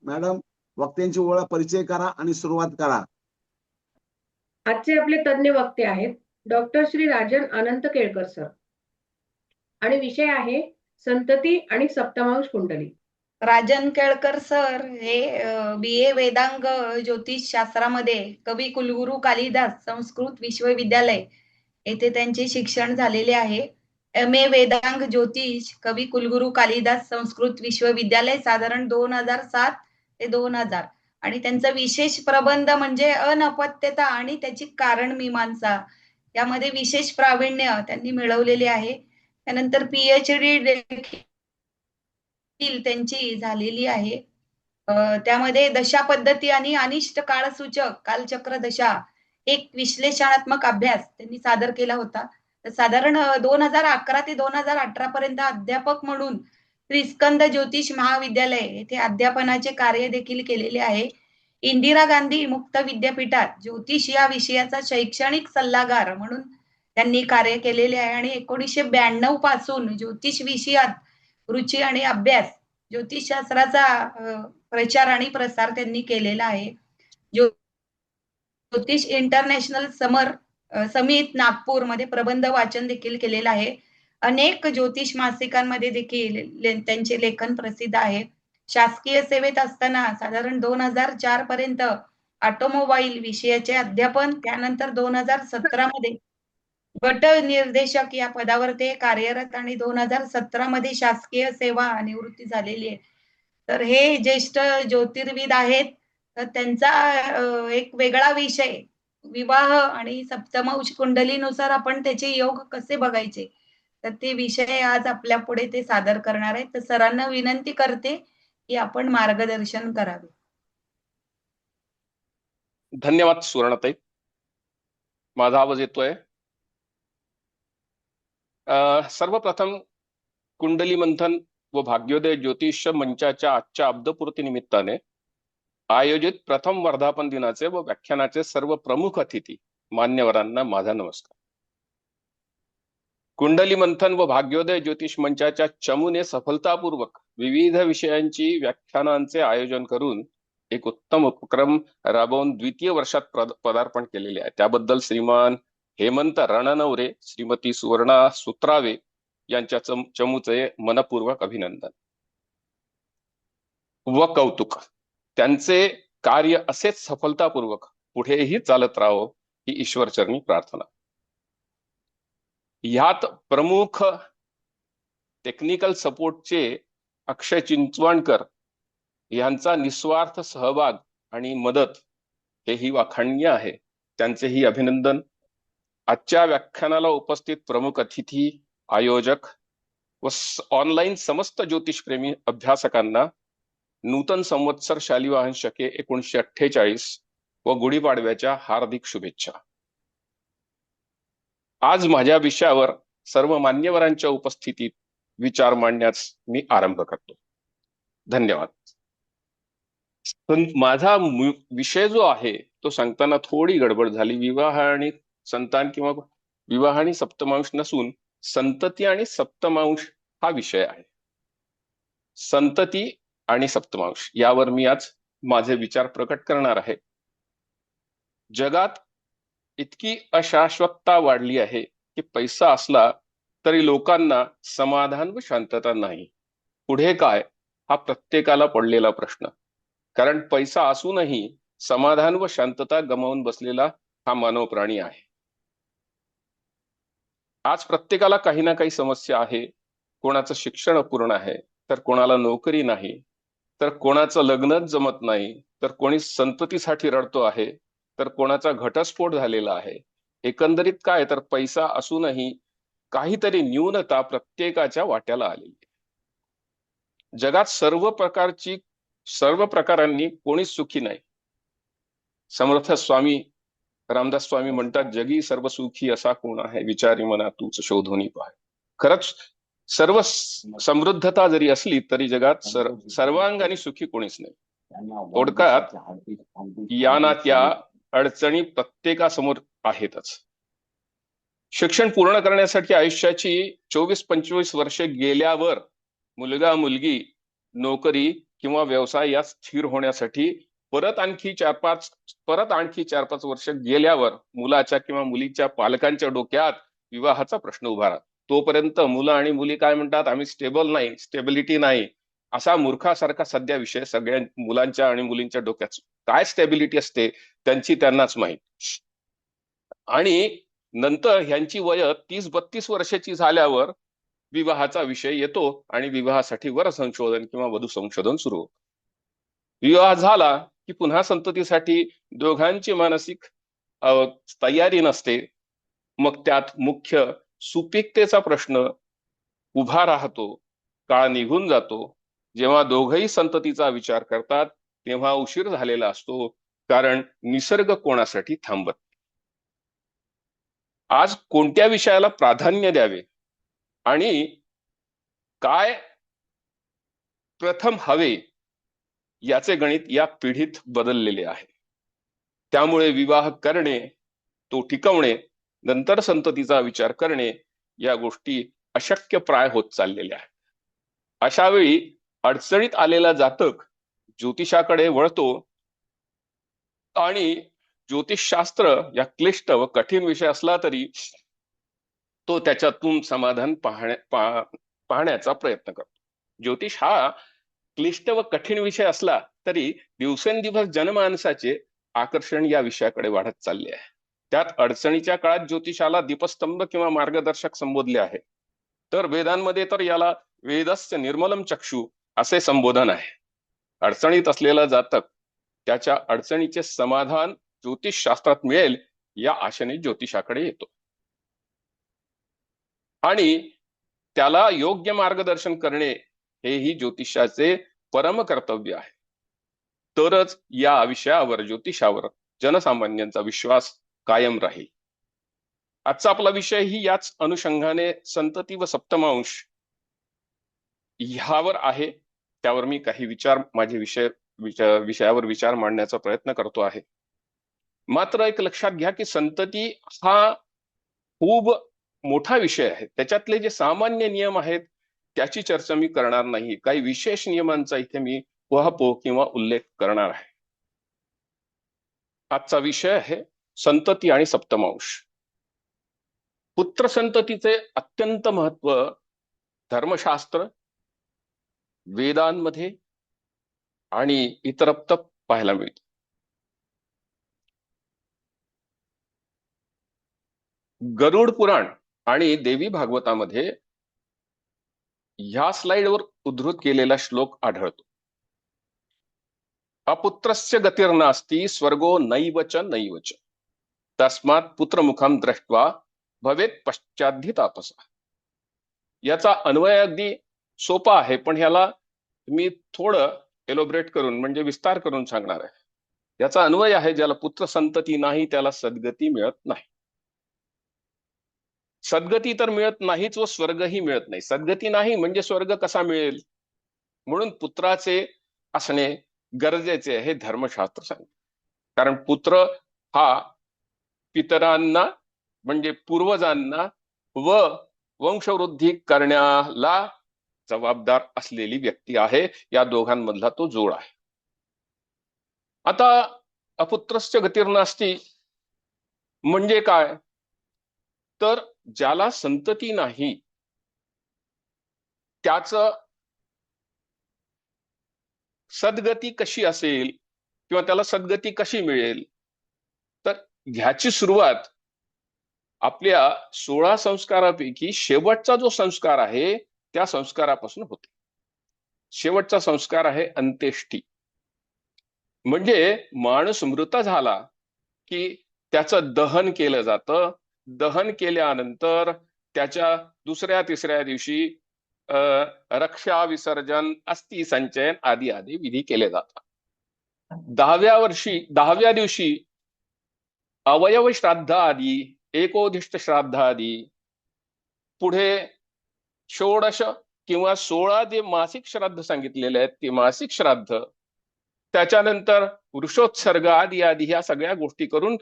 Madam, वक्त्यांची ओळख परिचय करा आणि सुरुवात करा. आजचे आपले तज्ञ वक्ते आहेत डॉक्टर श्री राजन अनंत केळकर सर आणि विषय आहे संतती आणि सप्तमांश कुंडली. राजन केळकर सर हे BA वेदांग ज्योतिष शास्त्रामध्ये कवी कुलगुरू कालिदास संस्कृत विश्वविद्यालय येथे त्यांचे शिक्षण झालेले आहे. MA वेदांग ज्योतिष कवी कुलगुरू कालिदास संस्कृत विश्वविद्यालय साधारण 2007 ते 2000 आणि त्यांचा विशेष प्रबंध म्हणजे अनपत्यता आणि त्याची कारण मीमांसा यामध्ये विशेष प्रावीण्य त्यांनी मिळवलेले आहे. त्यानंतर PhD त्यांची झालेली आहे. त्यामध्ये दशा पद्धती आणि अनिष्ट काळसूचक कालचक्र दशा एक विश्लेषणात्मक अभ्यास त्यांनी सादर केला होता. साधारण 2011 ते 2018 पर्यंत अध्यापक म्हणून त्रिस्कंद ज्योतिष महाविद्यालय येथे अध्यापनाचे कार्य देखील केलेले आहे. इंदिरा गांधी मुक्त विद्यापीठात ज्योतिष या विषयाचा शैक्षणिक सल्लागार म्हणून त्यांनी कार्य केलेले आहे आणि 1992 पासून ज्योतिष विषयात रुची आणि अभ्यास ज्योतिषशास्त्राचा प्रचार आणि प्रसार त्यांनी केलेला आहे. ज्योतिष इंटरनॅशनल समित नागपूर मध्ये प्रबंध वाचन देखील केलेलं आहे. अनेक ज्योतिष मासिकांमध्ये देखील त्यांचे लेखन प्रसिद्ध आहे. शासकीय सेवेत असताना साधारण 2004 पर्यंत ऑटोमोबाईल विषयाचे अध्यापन, त्यानंतर 2017 मध्ये गट निर्देशक या पदावर ते कार्यरत आणि 2017 मध्ये शासकीय सेवा निवृत्ती झालेली आहे. तर हे ज्येष्ठ ज्योतिर्विद आहेत. तर त्यांचा एक वेगळा विषय विवाह आणि सप्तमांश कुंडलीनुसार आपण त्याचे योग कसे बघायचे, तर ते विषय आज आपल्या पुढे ते सादर करणार आहेत. तर सरांना विनंती करते की आपण मार्गदर्शन करावे. धन्यवाद सुवर्णाताई. माझा आवाज येतोय? सर्वप्रथम कुंडली मंथन व भाग्योदय ज्योतिष मंचाच्या आजच्या अब्दपूर्ती निमित्ताने आयोजित प्रथम वर्धापन दिनाचे व व्याख्यानाचे सर्व प्रमुख अतिथी मान्यवरांना माझा नमस्कार. कुंडली मंथन व भाग्योदय ज्योतिष मंचाच्या चमूने सफलतापूर्वक विविध विषयांची व्याख्यानांचे आयोजन करून एक उत्तम उपक्रम राबवून द्वितीय वर्षात पदार्पण केलेले आहे. त्याबद्दल श्रीमान हेमंत रणनवरे, श्रीमती सुवर्णा सुत्रावे यांच्या चमूचे मनपूर्वक अभिनंदन व कौतुक. त्यांचे कार्य असेच सफलतापूर्वक पुढेही चालत राहो ही ईश्वरचरणी प्रार्थना. ह्यात प्रमुख टेक्निकल सपोर्टचे अक्षय चिंचवणकर यांचा निस्वार्थ सहभाग आणि मदत हेही वाखाणनीय आहे. त्यांचेही अभिनंदन. आजच्या व्याख्यानाला उपस्थित प्रमुख अतिथी, आयोजक व ऑनलाईन समस्त ज्योतिषप्रेमी अभ्यासकांना नूतन संवत्सर शालिवाहन शके 1948 व गुढीपाडव्याच्या हार्दिक शुभेच्छा. आज माझ्या विषयावर सर्व मान्यवरांच्या उपस्थितीत विचार मांडण्यास मी आरंभ करतो. धन्यवाद. माझा विषय जो आहे तो सांगताना थोडी गडबड झाली. विवाह आणि संतान किंवा विवाह आणि सप्तमांश नसून संतती आणि सप्तमांश हा विषय आहे. संतती आणि सप्तमांश यावर मी आज माझे विचार प्रकट करणार आहे. जगात इतकी अशाश्वतता वाढली आहे की पैसा असला तरी लोकांना समाधान व शांतता नाही. पुढे काय हा प्रत्येकाला पडलेला प्रश्न. कारण पैसा असूनही समाधान व शांतता गमावून बसलेला हा मानव प्राणी आहे. आज प्रत्येकाला काही ना काही समस्या आहे. कोणाचं शिक्षण अपूर्ण आहे, तर कोणाला नोकरी नाही, तर कोणाचं लग्नच जमत नाही, तर कोणी संततीसाठी रडतो आहे, तर कोणाचा घटस्फोट झालेला आहे. एकंदरीत काय, तर पैसा असूनही काहीतरी न्यूनता प्रत्येकाच्या वाट्याला आलेली आहे. जगात सर्व प्रकारांनी कोणीच सुखी नाही. समर्थ स्वामी रामदास स्वामी म्हणतात, जगी सर्व सुखी असा कोण आहे, विचारी मना तूच शोधून पाह. खरंच सर्व समृद्धता जरी असली तरी जगात सर्वांगाने सुखी कोणीच नाही. थोडक्यात या ना त्या अडचणी प्रत्येकासमोर आहेतच. शिक्षण पूर्ण करण्यासाठी आयुष्याची 24-25 वर्षे गेल्यावर मुलगा मुलगी, नोकरी किंवा व्यवसाय या स्थिर होण्यासाठी परत आणखी 4-5 वर्ष गेल्यावर मुलाच्या किंवा मुलीच्या पालकांच्या डोक्यात विवाहाचा प्रश्न उभा राहतो. तोपर्यंत मुलं आणि मुली काय म्हणतात, आम्ही स्टेबल नाही, स्टेबिलिटी नाही, असा मूर्खासारखा सध्या विषय सगळ्या मुलांच्या आणि मुलींच्या डोक्यात. काय स्टेबिलिटी असते त्यांनाच माहित. आणि नंतर ह्यांची वय 30-32 वर्षाची झाल्यावर विवाहाचा विषय येतो आणि विवाहासाठी वर संशोधन किंवा वधू संशोधन सुरू होतं. विवाह झाला की पुन्हा संततीसाठी दोघांची मानसिक तयारी नसते. मग त्यात मुख्य सुपीकतेचा प्रश्न उभा राहतो. काळ निघून जातो. जेव्हा दोघही संततीचा विचार करतात तेव्हा उशीर झालेला असतो, कारण निसर्ग कोणासाठी थांबत. आज कोणत्या विषयाला प्राधान्य द्यावे आणि काय प्रथम हवे याचे गणित या पिढीत बदललेले आहे. त्यामुळे विवाह करणे, तो टिकवणे, नंतर संततीचा विचार करणे या गोष्टी अशक्यप्राय होत चाललेल्या आहेत. अशा वेळी अडचणीत आलेला जातक ज्योतिषाकडे वळतो आणि ज्योतिषशास्त्र या क्लिष्ट व कठीण विषय असला तरी तो त्याच्यातून समाधान पाहण्याचा प्रयत्न करतो. ज्योतिष हा क्लिष्ट व कठीण विषय असला तरी दिवसेंदिवस जनमानसाचे आकर्षण या विषयाकडे वाढत चालले आहे. त्यात अडचणीच्या काळात ज्योतिषाला दीपस्तंभ किंवा मार्गदर्शक संबोधले आहे. तर वेदांमध्ये तर याला वेदस्य निर्मलम चक्षु असे संबोधन आहे. अडचणीत असलेला जातक त्याच्या अडचणीचे समाधान ज्योतिष शास्त्रात मिळेल या आशेने ज्योतिषाकडे येतो आणि त्याला योग्य मार्गदर्शन करणे हेही ज्योतिषाचे परम कर्तव्य आहे. तरच या विषयावर, ज्योतिषावर जनसामान्यांचा विश्वास कायम राहील. आजचा आपला विषय ही याच अनुषंगाने संतती व सप्तमांश ह्यावर आहे. त्यावर मी काही माझे विषयावर विचार मांडण्याचा प्रयत्न करतो आहे. मात्र एक लक्षात घ्या की संतती हा खूप मोठा विषय आहे. त्याच्यातले जे सामान्य नियम आहेत त्याची चर्चा मी करणार नाही. काही विशेष नियमांचा इथे मी पोहापो किंवा उल्लेख करणार आहे. आजचा विषय आहे संतती आणि सप्तमांश. पुत्र संततीचे अत्यंत महत्व धर्मशास्त्र, वेदांमध्ये आणि इतरत्र पाहायला मिळते. गरुड पुराण आणि देवी भागवतामध्ये ह्या स्लाइडवर उद्धृत केलेला श्लोक आढळतो. अपुत्रस्य गतिर्नास्ति स्वर्गो नैवच नैवच तस्मात् पुत्रमुखम दृष्ट्वा भवेत पश्चाद्धी तापसा. याचा अन्वय अगदी सोपा आहे, पण ह्याला मी थोडं एलोब्रेट करून म्हणजे विस्तार करून सांगणार आहे. याचा अन्वय आहे, ज्याला पुत्र संतती नाही त्याला सद्गती मिळत नाही. सद्गती तर मिळत नाहीच व स्वर्गही मिळत नाही. सद्गती नाही म्हणजे स्वर्ग कसा मिळेल? म्हणून पुत्राचे असणे गरजेचे आहे, हे धर्मशास्त्र सांगते. कारण पुत्र हा पितरांना म्हणजे पूर्वजांना व वंशवृद्धी करण्याला जबाबदार असलेली व्यक्ती आहे. या दोघांमधला तो जोड आहे. आता अपुत्रस्य गतिर्नास्ति म्हणजे काय? तर ज्याला संतती नाही त्याचं सद्गती कशी असेल किंवा त्याला सद्गती कशी मिळेल? तर ह्याची सुरुवात आपल्या 16 संस्कारापैकी शेवटचा जो संस्कार आहे त्या संस्कारापासून होते. शेवटचा संस्कार आहे अंत्येष्टी. म्हणजे माणूस मृत झाला की त्याचं दहन केलं जातं. दहन केल्यानंतर त्याच्या दुसऱ्या तिसऱ्या दिवशी रक्षा विसर्जन, अस्थि संचयन आदी आदी विधी केले जातात. 10व्या दिवशी अवयव श्राद्ध आदी, एकोदिष्ट श्राद्ध आदी, पुढे 16 किंवा 16 जे मासिक श्राद्ध सांगितलेले आहेत ते मासिक श्राद्ध, त्याच्यानंतर वृषोत्सर्ग आदी आदी ह्या सगळ्या गोष्टी करून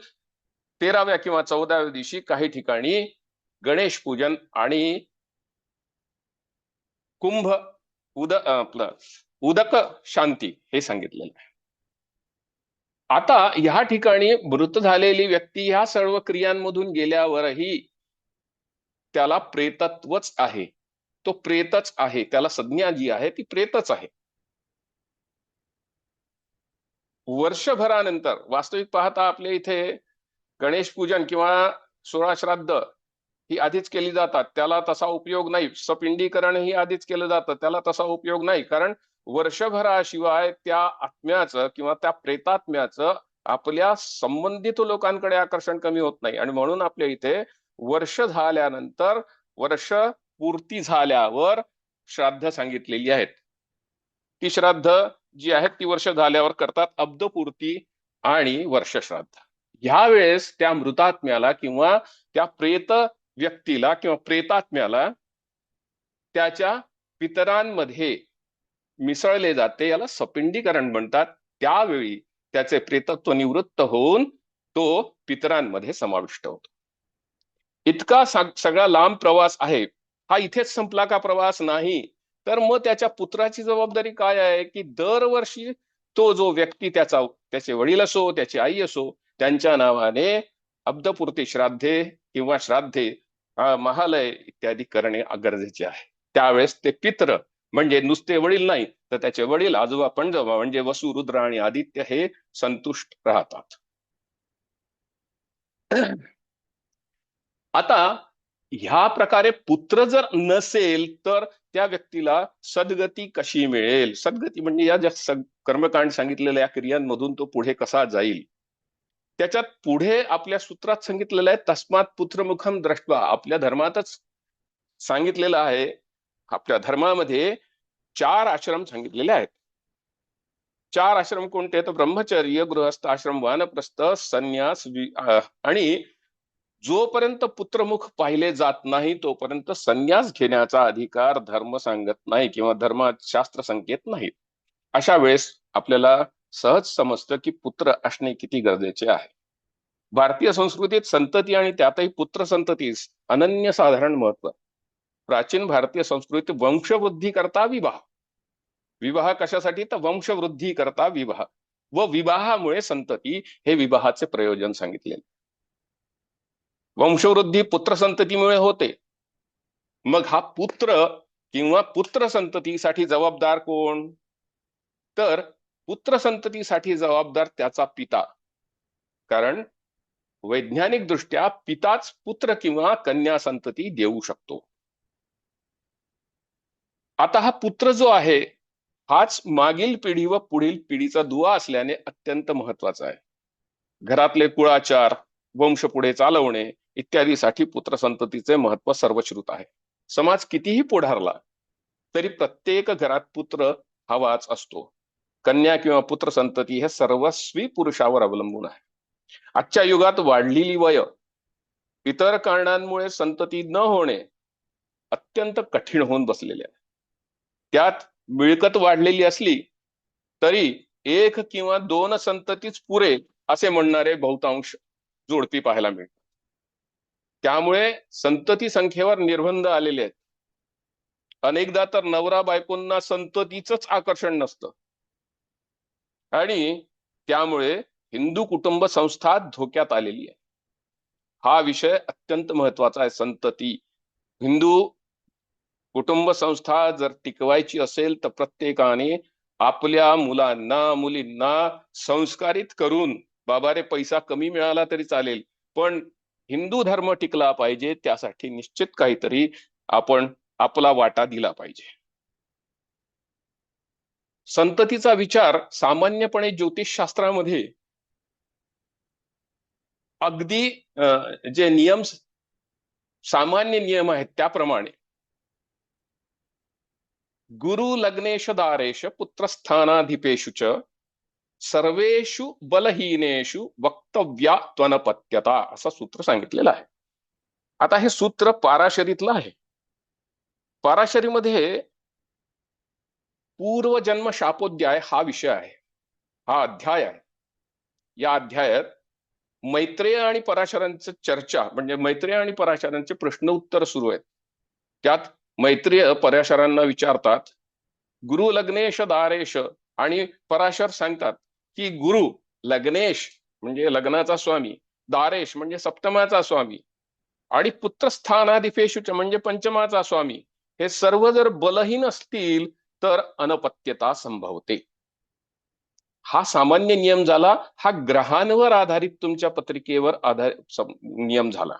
13व्या किंवा 14व्या दिवशी काही ठिकाणी गणेश पूजन आणि उदक शांती हे सांगितलेलं आहे. आता ह्या ठिकाणी मृत झालेली व्यक्ती ह्या सर्व क्रियांमधून गेल्यावरही त्याला प्रेतत्वच आहे, तो प्रेतच आहे, त्याला संज्ञा जी आहे ती प्रेतच आहे. वर्षभरानंतर वास्तविक पाहता आपल्या इथे गणेश पूजन किंवा 16 श्राद्ध ही आधीच केली जातात, त्याला तसा उपयोग नाही. सपिंडीकरण ही आधीच केलं जातं, त्याला तसा उपयोग नाही. कारण वर्षभराशिवाय त्या आत्म्याचं किंवा त्या प्रेतात्म्याचं आपल्या संबंधित लोकांकडे आकर्षण कमी होत नाही. आणि म्हणून आपल्या इथे वर्ष झाल्यानंतर, वर्ष पूर्ती झाल्यावर श्राद्ध सांगितलेली आहेत. ती श्राद्ध जी आहेत ती वर्ष झाल्यावर करतात, अब्दपूर्ती आणि वर्ष श्राद्ध. ह्या वेळेस त्या मृतात्म्याला किंवा त्या प्रेत व्यक्तीला किंवा प्रेतात्म्याला त्याच्या पितरांमध्ये मिसळले जाते, याला सपिंडीकरण म्हणतात. त्यावेळी त्याचे प्रेतत्व निवृत्त होऊन तो पितरांमध्ये समाविष्ट होतो. इतका सगळा लांब प्रवास आहे. हा इथेच संपला का प्रवास? नाही. तर मग त्याच्या पुत्राची जबाबदारी काय आहे की दरवर्षी तो जो व्यक्ती त्याचे वडील असो, त्याची आई असो, त्यांच्या नावाने अब्दपूर्ती श्राद्धे किंवा श्राद्धे, महालय इत्यादी करणे गरजेचे आहे. त्यावेळेस ते पित्र म्हणजे नुसते वडील नाही तर त्याचे वडील, आजोबा, पणजोबा म्हणजे वसु, रुद्र आणि आदित्य हे संतुष्ट राहतात. आता ह्या प्रकारे पुत्र जर नसेल तर त्या व्यक्तीला सद्गती कशी मिळेल? सद्गती म्हणजे या ज्या कर्मकांड सांगितलेल्या या क्रियांमधून तो पुढे कसा जाईल? त्याच्यात पुढे आपल्या सूत्रात सांगितलेलं आहे, तस्मात पुत्रमुखम द्रष्ट्वा. आपल्या धर्मातच सांगितलेलं आहे. आपल्या धर्मामध्ये 4 आश्रम सांगितलेले आहेत. 4 आश्रम कोणते? तर ब्रह्मचर्य, गृहस्थ आश्रम, वानप्रस्थ, संन्यास आणि जोपर्यंत पुत्रमुख पाहिले जात नाही तोपर्यंत संन्यास घेण्याचा अधिकार धर्म सांगत नाही किंवा धर्मशास्त्र संकेत नाही. अशा वेळेस आपल्याला सहज समजतं की पुत्र असणे किती गरजेचे आहे. भारतीय संस्कृतीत संतती आणि त्यातही पुत्र संततीस अनन्यसाधारण महत्व. प्राचीन भारतीय संस्कृतीत वंशवृद्धी करता विवाह. विवाह कशासाठी? तर वंशवृद्धी करता विवाह, व विवाहामुळे संतती हे विवाहाचे प्रयोजन सांगितले. वंशवृद्धी पुत्र संततीमुळे होते. मग हा पुत्र किंवा पुत्र संततीसाठी जबाबदार कोण? तर पुत्र संततीसाठी जबाबदार त्याचा पिता. कारण वैज्ञानिक दृष्ट्या पिताच पुत्र किंवा कन्या संतती देऊ शकतो. आता हा पुत्र जो आहे हाच मागील पिढी व पुढील पिढीचा दुवा असल्याने अत्यंत महत्वाचा आहे. घरातले कुळाचार, वंश पुढे चालवणे इत्यादीसाठी पुत्र संततीचे महत्व सर्वश्रुत आहे. समाज कितीही पुढारला तरी प्रत्येक घरात पुत्र हवाच असतो. कन्या किंवा पुत्र संतती हे सर्वस्वी पुरुषावर अवलंबून आहे. आजच्या युगात वाढलेली वय, इतर कारणांमुळे संतती न होणे अत्यंत कठीण होऊन बसलेले आहे. त्यात मिळकत वाढलेली असली तरी 1 किंवा 2 संततीच पुरे असे म्हणणारे बहुतांश जोडपी पाहायला मिळतात. त्यामुळे संतती संख्येवर निर्बंध आलेले आहेत. अनेकदा तर नवरा बायकोंना संततीच आकर्षण नसतं आणि त्यामुळे हिंदू कुटुंब संस्था धोक्यात आलेली आहे. हा विषय अत्यंत महत्वाचा आहे. संतती, हिंदू कुटुंब संस्था जर टिकवायची असेल तर प्रत्येकाने आपल्या मुलांना मुलींना संस्कारित करून, बाबा रे पैसा कमी मिळाला तरी चालेल पण हिंदू धर्म टिकला पाहिजे, त्यासाठी निश्चित काहीतरी आपण आपला वाटा दिला पाहिजे. संततीचा विचार सामान्यपणे ज्योतिषशास्त्रामध्ये अगदी जे नियम, सामान्य नियम आहेत त्याप्रमाणे गुरु लग्नेश दारेश पुत्रस्थानाधिपेषु च सर्वेषु बलहीनेषु वक्तव्या त्वनपत्यता असं सूत्र सांगितलेलं आहे. आता हे सूत्र पाराशरीतलं आहे. पाराशरीमध्ये पूर्वजन्म शापोध्याय हा विषय आहे, हा अध्याय आहे. या अध्यायात मैत्रेय आणि पराशरांचं चर्चा, म्हणजे मैत्रेय आणि पराशरांचे प्रश्न उत्तर सुरू आहेत. त्यात मैत्रेय पराशरांना विचारतात गुरु लग्नेश दारेश. आणि पराशर सांगतात की गुरु लग्नेश म्हणजे लग्नाचा स्वामी, दारेश म्हणजे सप्तमाचा स्वामी, आणि पुत्रस्थानाधिपेशुच म्हणजे पंचमाचा स्वामी, हे सर्व जर बलहीन असतील तर अनपत्यता संभवते. हा सामान्य नियम झाला. हा ग्रहांवर आधारित तुमच्या पत्रिकेवर नियम झाला.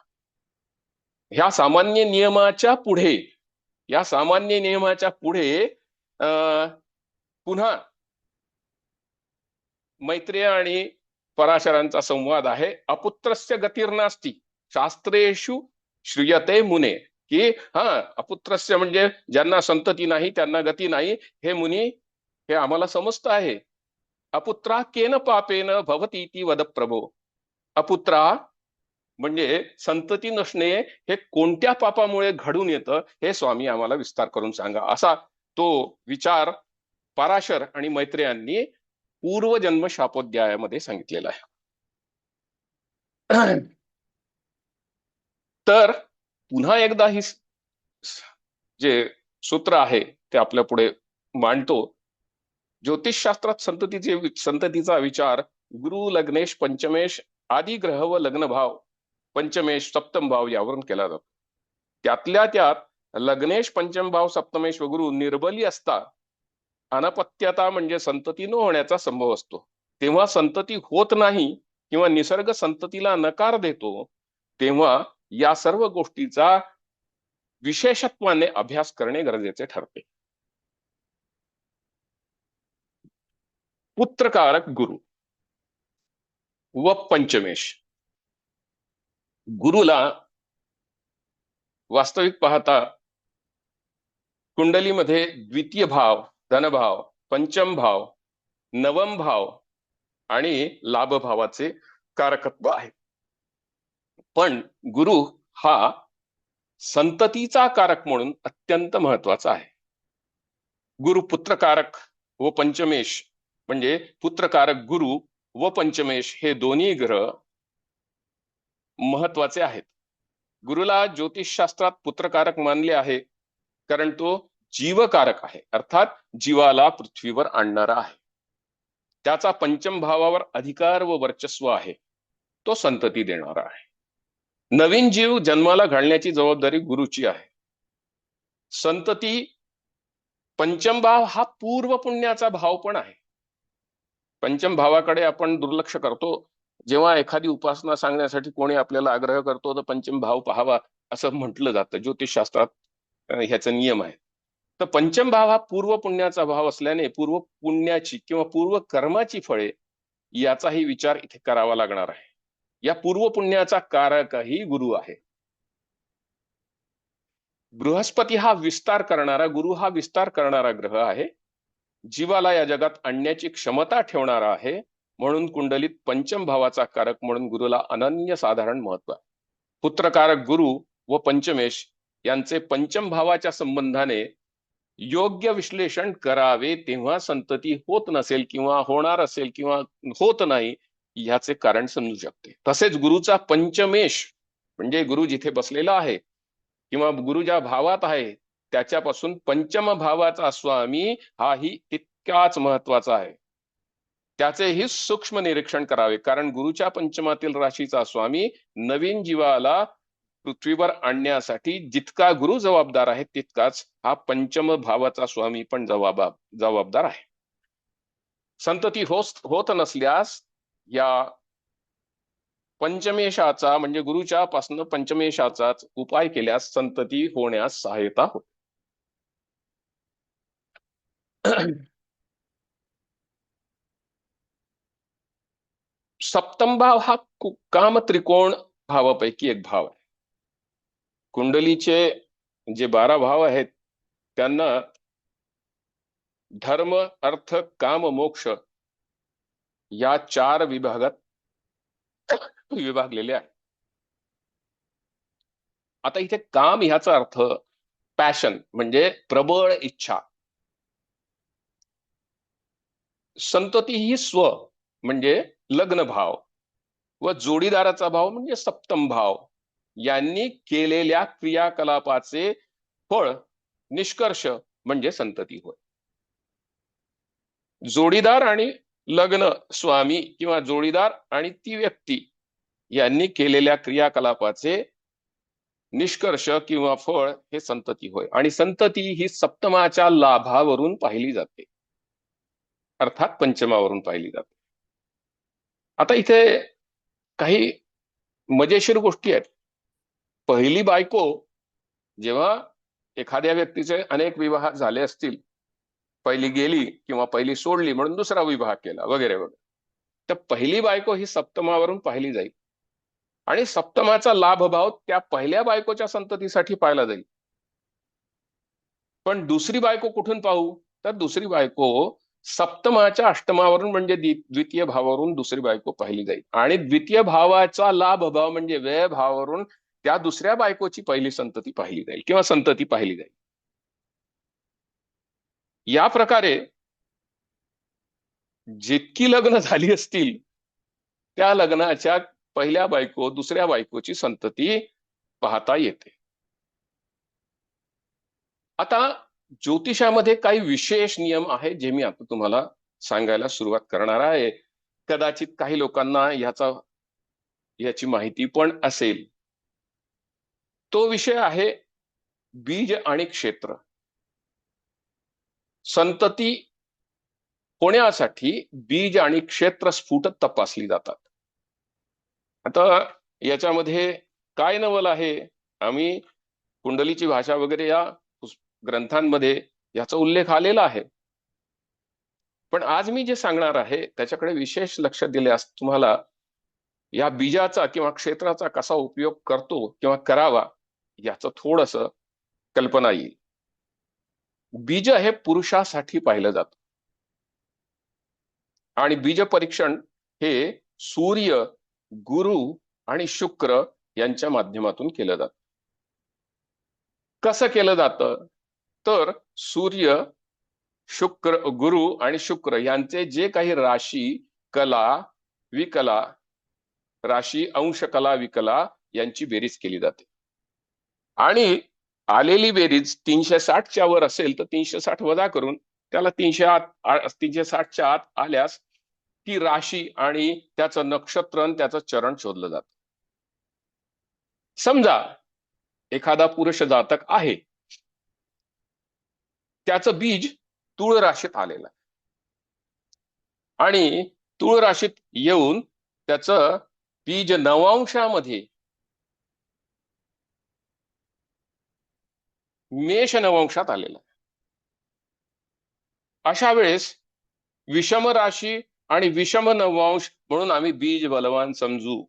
ह्या सामान्य नियमाच्या पुढे पुन्हा मैत्रेय आणि पराशरांचा संवाद आहे. अपुत्रस्य गतिर्नास्ति शास्त्रेषु श्रूयते मुने. की अपुत्रस्य म्हणजे ज्यांना संतती नाही, त्यांना गती नाही, हे मुनी हे आम्हाला समजतं आहे. अपुत्रा केन पापेन भवतीति वद प्रभो. अपुत्रा म्हणजे संतती नसणे हे कोणत्या पापामुळे घडून येतं हे स्वामी आम्हाला विस्तार करून सांगा. असा तो विचार पराशर आणि मैत्रेयांनी पूर्वजन्म शापोध्यायामध्ये सांगितलेला आहे. तर पुन्हा एकदा ही जे सूत्र आहे ते आपल्या पुढे मांडतो. ज्योतिषशास्त्रात संततीचा विचार गुरु लग्नेश पंचमेश आदी ग्रह व लग्न भाव पंचमेश सप्तम भाव यावरून केला जातो. त्यातल्या त्यात लग्नेश पंचम भाव सप्तमेश व गुरु निर्बली असता अनपत्यता म्हणजे संतती न होण्याचा संभव असतो. तेव्हा संतती होत नाही किंवा निसर्ग संततीला नकार देतो, तेव्हा या सर्व गोष्टीचा विशेषत्वाने अभ्यास करणे गरजेचे ठरते. पुत्रकारक गुरु व पंचमेश. गुरुला वास्तविक पाहता कुंडलीमध्ये द्वितीय भाव, धनभाव, पंचम भाव, नवम भाव आणि लाभ भावाचे कारकत्व आहे. पण गुरु हा संततीचा कारक म्हणून अत्यंत महत्वाचा आहे. गुरु पुत्रकारक व पंचमेश म्हणजे पुत्रकारक गुरु व पंचमेश हे दोन्ही ग्रह महत्वाचे आहेत. गुरुला ज्योतिषशास्त्रात पुत्रकारक मानले आहे कारण तो जीवकारक आहे, अर्थात जीवाला पृथ्वीवर आणणारा आहे. त्याचा पंचम भावावर अधिकार व वर्चस्व आहे, तो संतती देणारा आहे. नवीन जीव जन्माला घालण्याची जबाबदारी गुरुची आहे. संतती पंचम भाव हा पूर्व पुण्याचा भाव पण आहे. पंचम भावाकडे आपण दुर्लक्ष करतो. जेव्हा एखादी उपासना सांगण्यासाठी कोणी आपल्याला आग्रह करतो तर पंचम भाव पाहावा असं म्हटलं जातं. ज्योतिषशास्त्रात ह्याचा नियम आहे. तर पंचम भाव हा पूर्व पुण्याचा भाव असल्याने पूर्व पुण्याची किंवा पूर्व कर्माची फळे याचाही विचार इथे करावा लागणार आहे. या पूर्व पुण्याचा कारकही गुरु आहे. बृहस्पती हा विस्तार करणारा, गुरु हा विस्तार करणारा ग्रह आहे. जीवाला या जगात आणण्याची क्षमता ठेवणारा आहे. म्हणून कुंडलीत पंचम भावाचा कारक म्हणून गुरुला अनन्यसाधारण महत्व आहे. पुत्रकारक गुरु व पंचमेश यांचे पंचम भावाच्या संबंधाने योग्य विश्लेषण करावे, तेव्हा संतती होत नसेल किंवा होणार असेल किंवा होत नाही ह्याचे कारण समजू शकते. तसेच गुरुचा पंचमेश म्हणजे गुरु जिथे बसलेला आहे किंवा गुरु ज्या भावात आहे त्याच्यापासून पंचम भावाचा स्वामी हाही तितकाच महत्वाचा आहे. त्याचेही सूक्ष्म निरीक्षण करावे, कारण गुरुच्या पंचमातील राशीचा स्वामी नवीन जीवाला पृथ्वीवर आणण्यासाठी जितका गुरु जबाबदार आहे तितकाच हा पंचम भावाचा स्वामी पण जबाबदार आहे. संतती होत नसल्यास या पंचमेशाचा म्हणजे गुरुच्या पासून पंचमेशाचाच उपाय केल्यास संतती होण्यास सहायता होते. सप्तम भाव हा काम त्रिकोण भावापैकी एक भाव आहे. कुंडलीचे जे 12 भाव आहेत त्यांना धर्म, अर्थ, काम, मोक्ष या 4 विभागात विभागलेले आहे. आता इथे काम ह्याचा अर्थ पॅशन म्हणजे प्रबळ इच्छा. संतती ही स्व म्हणजे लग्न भाव व जोडीदाराचा भाव म्हणजे सप्तम भाव यांनी केलेल्या क्रियाकलापाचे फळ निष्कर्ष म्हणजे संतती होय. जोडीदार आणि लग्न स्वामी किंवा जोडीदार आणि ती व्यक्ती यांनी केलेल्या क्रियाकलापाचे निष्कर्ष किंवा फळ हे संतती होय. आणि संतती ही सप्तमाच्या लाभावरून पाहिली जाते, अर्थात पंचमावरून पाहिली जाते. आता इथे काही मजेशीर गोष्टी आहेत. पहिली बायको, जेव्हा एखाद्या व्यक्तीचे अनेक विवाह झाले असतील, पहिली गेली किंवा पहिली सोडली म्हणून दुसरा विवाह केला वगैरे वगैरे, तर पहिली बायको ही सप्तमावरून पाहिली जाईल आणि सप्तमाचा लाभभाव त्या पहिल्या बायकोच्या संततीसाठी पाहिला जाईल. पण दुसरी बायको कुठून पाहू? तर दुसरी बायको सप्तमाच्या अष्टमावरून म्हणजे द्वितीय भावावरून दुसरी बायको पाहिली जाईल आणि द्वितीय भावाचा लाभभाव म्हणजे व्यय भावावरून त्या दुसऱ्या बायकोची पहिली संतती पाहिली जाईल किंवा संतती पाहिली जाईल. या प्रकारे जितकी लग्न झाली असतील त्या लग्नाच्या पहिल्या बायको दुसऱ्या बायकोची संतती पाहता येते. आता ज्योतिषामध्ये काही विशेष नियम आहे जे मी आता तुम्हाला सांगायला सुरुवात करणार आहे. कदाचित काही लोकांना याची माहिती पण असेल. तो विषय आहे बीज आणि क्षेत्र. संतती होण्यासाठी बीज आणि क्षेत्र स्फुट तपासली जातात. आता याच्यामध्ये काय नवल आहे? आम्ही कुंडलीची भाषा वगैरे या ग्रंथांमध्ये याचा उल्लेख आलेला आहे, पण आज मी जे सांगणार आहे त्याच्याकडे विशेष लक्ष दिल्यास तुम्हाला या बीजाचा किंवा क्षेत्राचा कसा उपयोग करतो किंवा करावा याचं थोडस कल्पना येईल. बीज हे पुरुषासाठी पाहिलं जातं आणि बीज परीक्षण हे सूर्य, गुरु आणि शुक्र यांच्या माध्यमातून केलं जातं. कसं केलं जातं? तर सूर्य, शुक्र, गुरु आणि शुक्र यांचे जे काही राशी, कला, विकला, राशी, अंश, कला, विकला यांची बेरीज केली जाते आणि आलेली बेरीज 360च्या वर असेल तर 360 वजा करून त्याला 360च्या आत आल्यास ती राशी आणि त्याचं नक्षत्र आणि त्याचं चरण शोधलं जातं. समजा एखादा पुरुष जातक आहे, त्याचं बीज तुळ राशीत आलेलं आहे आणि तुळ राशीत येऊन त्याचं बीज नवांशामध्ये मेष नवांशात आलेलं आहे. अशा वेळेस विषम राशी आणि विषम नवांश म्हणून आम्ही बीज बलवान समजू.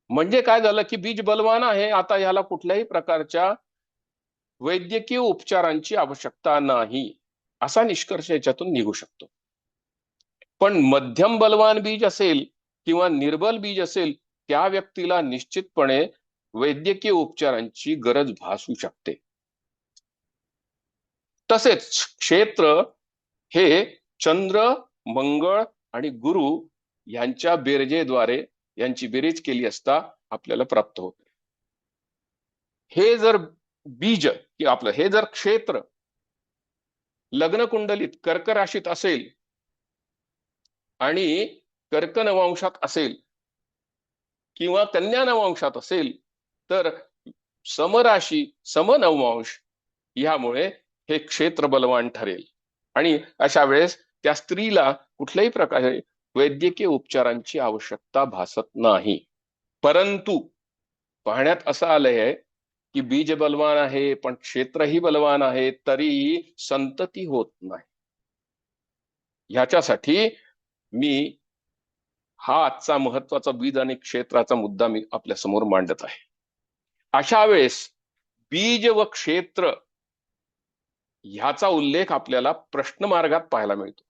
म्हणजे काय झालं की बीज बलवान आहे, आता ह्याला कुठल्याही प्रकारच्या वैद्यकीय उपचारांची आवश्यकता नाही असा निष्कर्ष याच्यातून निघू शकतो. पण मध्यम बलवान बीज असेल किंवा निर्बल बीज असेल त्या व्यक्तीला निश्चितपणे वैद्यकीय उपचारांची गरज भासू शकते. तसेच क्षेत्र हे चंद्र, मंगळ आणि गुरु यांच्या बेरजेद्वारे यांची बेरीज केली असता आपल्याला प्राप्त होते. हे जर बीज की आपलं हे जर क्षेत्र लग्न कुंडलीत कर्क राशीत असेल आणि कर्क नवांशात असेल किंवा कन्या नवांशात असेल तर समराशी समनवांश यामुळे हे क्षेत्र बलवान ठरेल आणि अशा वेळेस त्या स्त्रीला कुठल्याही प्रकारे वैद्यकीय उपचारांची आवश्यकता भासत नाही. परंतु पाहण्यात असं आलंय की बीज बलवान आहे पण क्षेत्रही बलवान आहे तरीही संतती होत नाही. ह्याच्यासाठी मी हा आजचा महत्वाचा बीज आणि क्षेत्राचा मुद्दा मी आपल्या समोर मांडत आहे. अशा वेळेस बीज व क्षेत्र ह्याचा उल्लेख आपल्याला प्रश्नमार्गात पाहायला मिळतो.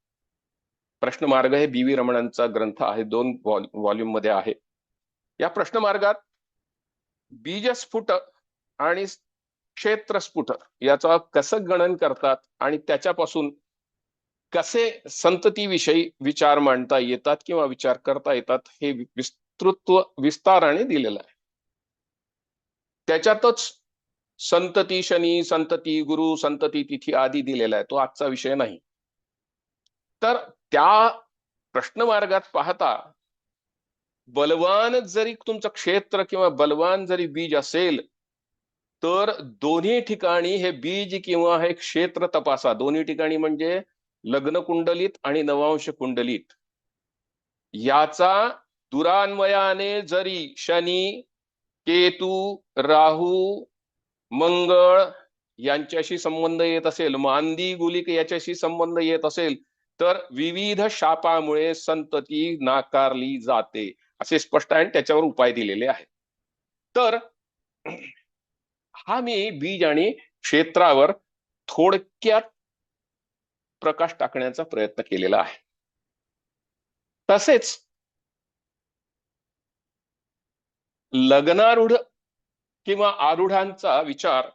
प्रश्नमार्ग हे बी व्ही रमणांचा ग्रंथ आहे, 2 व्हॉल्यूम मध्ये आहे. या प्रश्नमार्गात बीजस्फुट आणि क्षेत्रस्फुट याचा कसं गणन करतात आणि त्याच्यापासून कसे संततीविषयी विचार मांडता येतात किंवा विचार करता येतात हे विस्ताराने दिलेलं आहे. त्याच्यातच संतती शनी, संतती गुरु, संतती तिथी आदी दिलेला आहे. तो आजचा विषय नाही. तर त्या प्रश्नमार्गात पाहता बलवान जरी तुमचं क्षेत्र किंवा बलवान जरी बीज असेल तर दोन्ही ठिकाणी हे बीज किंवा हे क्षेत्र तपासा. दोन्ही ठिकाणी म्हणजे लग्न कुंडलीत आणि नवांश कुंडलीत याचा दुरान्वयाने जरी शनी, केतू, राहू, मंगळ यांच्याशी संबंध येत असेल, मांदी गुलिक याच्याशी संबंध येत असेल तर विविध शापामुळे संतती नाकारली जाते असे स्पष्ट आहे, त्याच्यावर उपाय दिलेले आहेत. तर हा मी बीज आणि क्षेत्रावर थोडक्यात प्रकाश टाकण्याचा प्रयत्न केलेला आहे. तसेच लग्नारूढ किंवा आरूढांचा विचार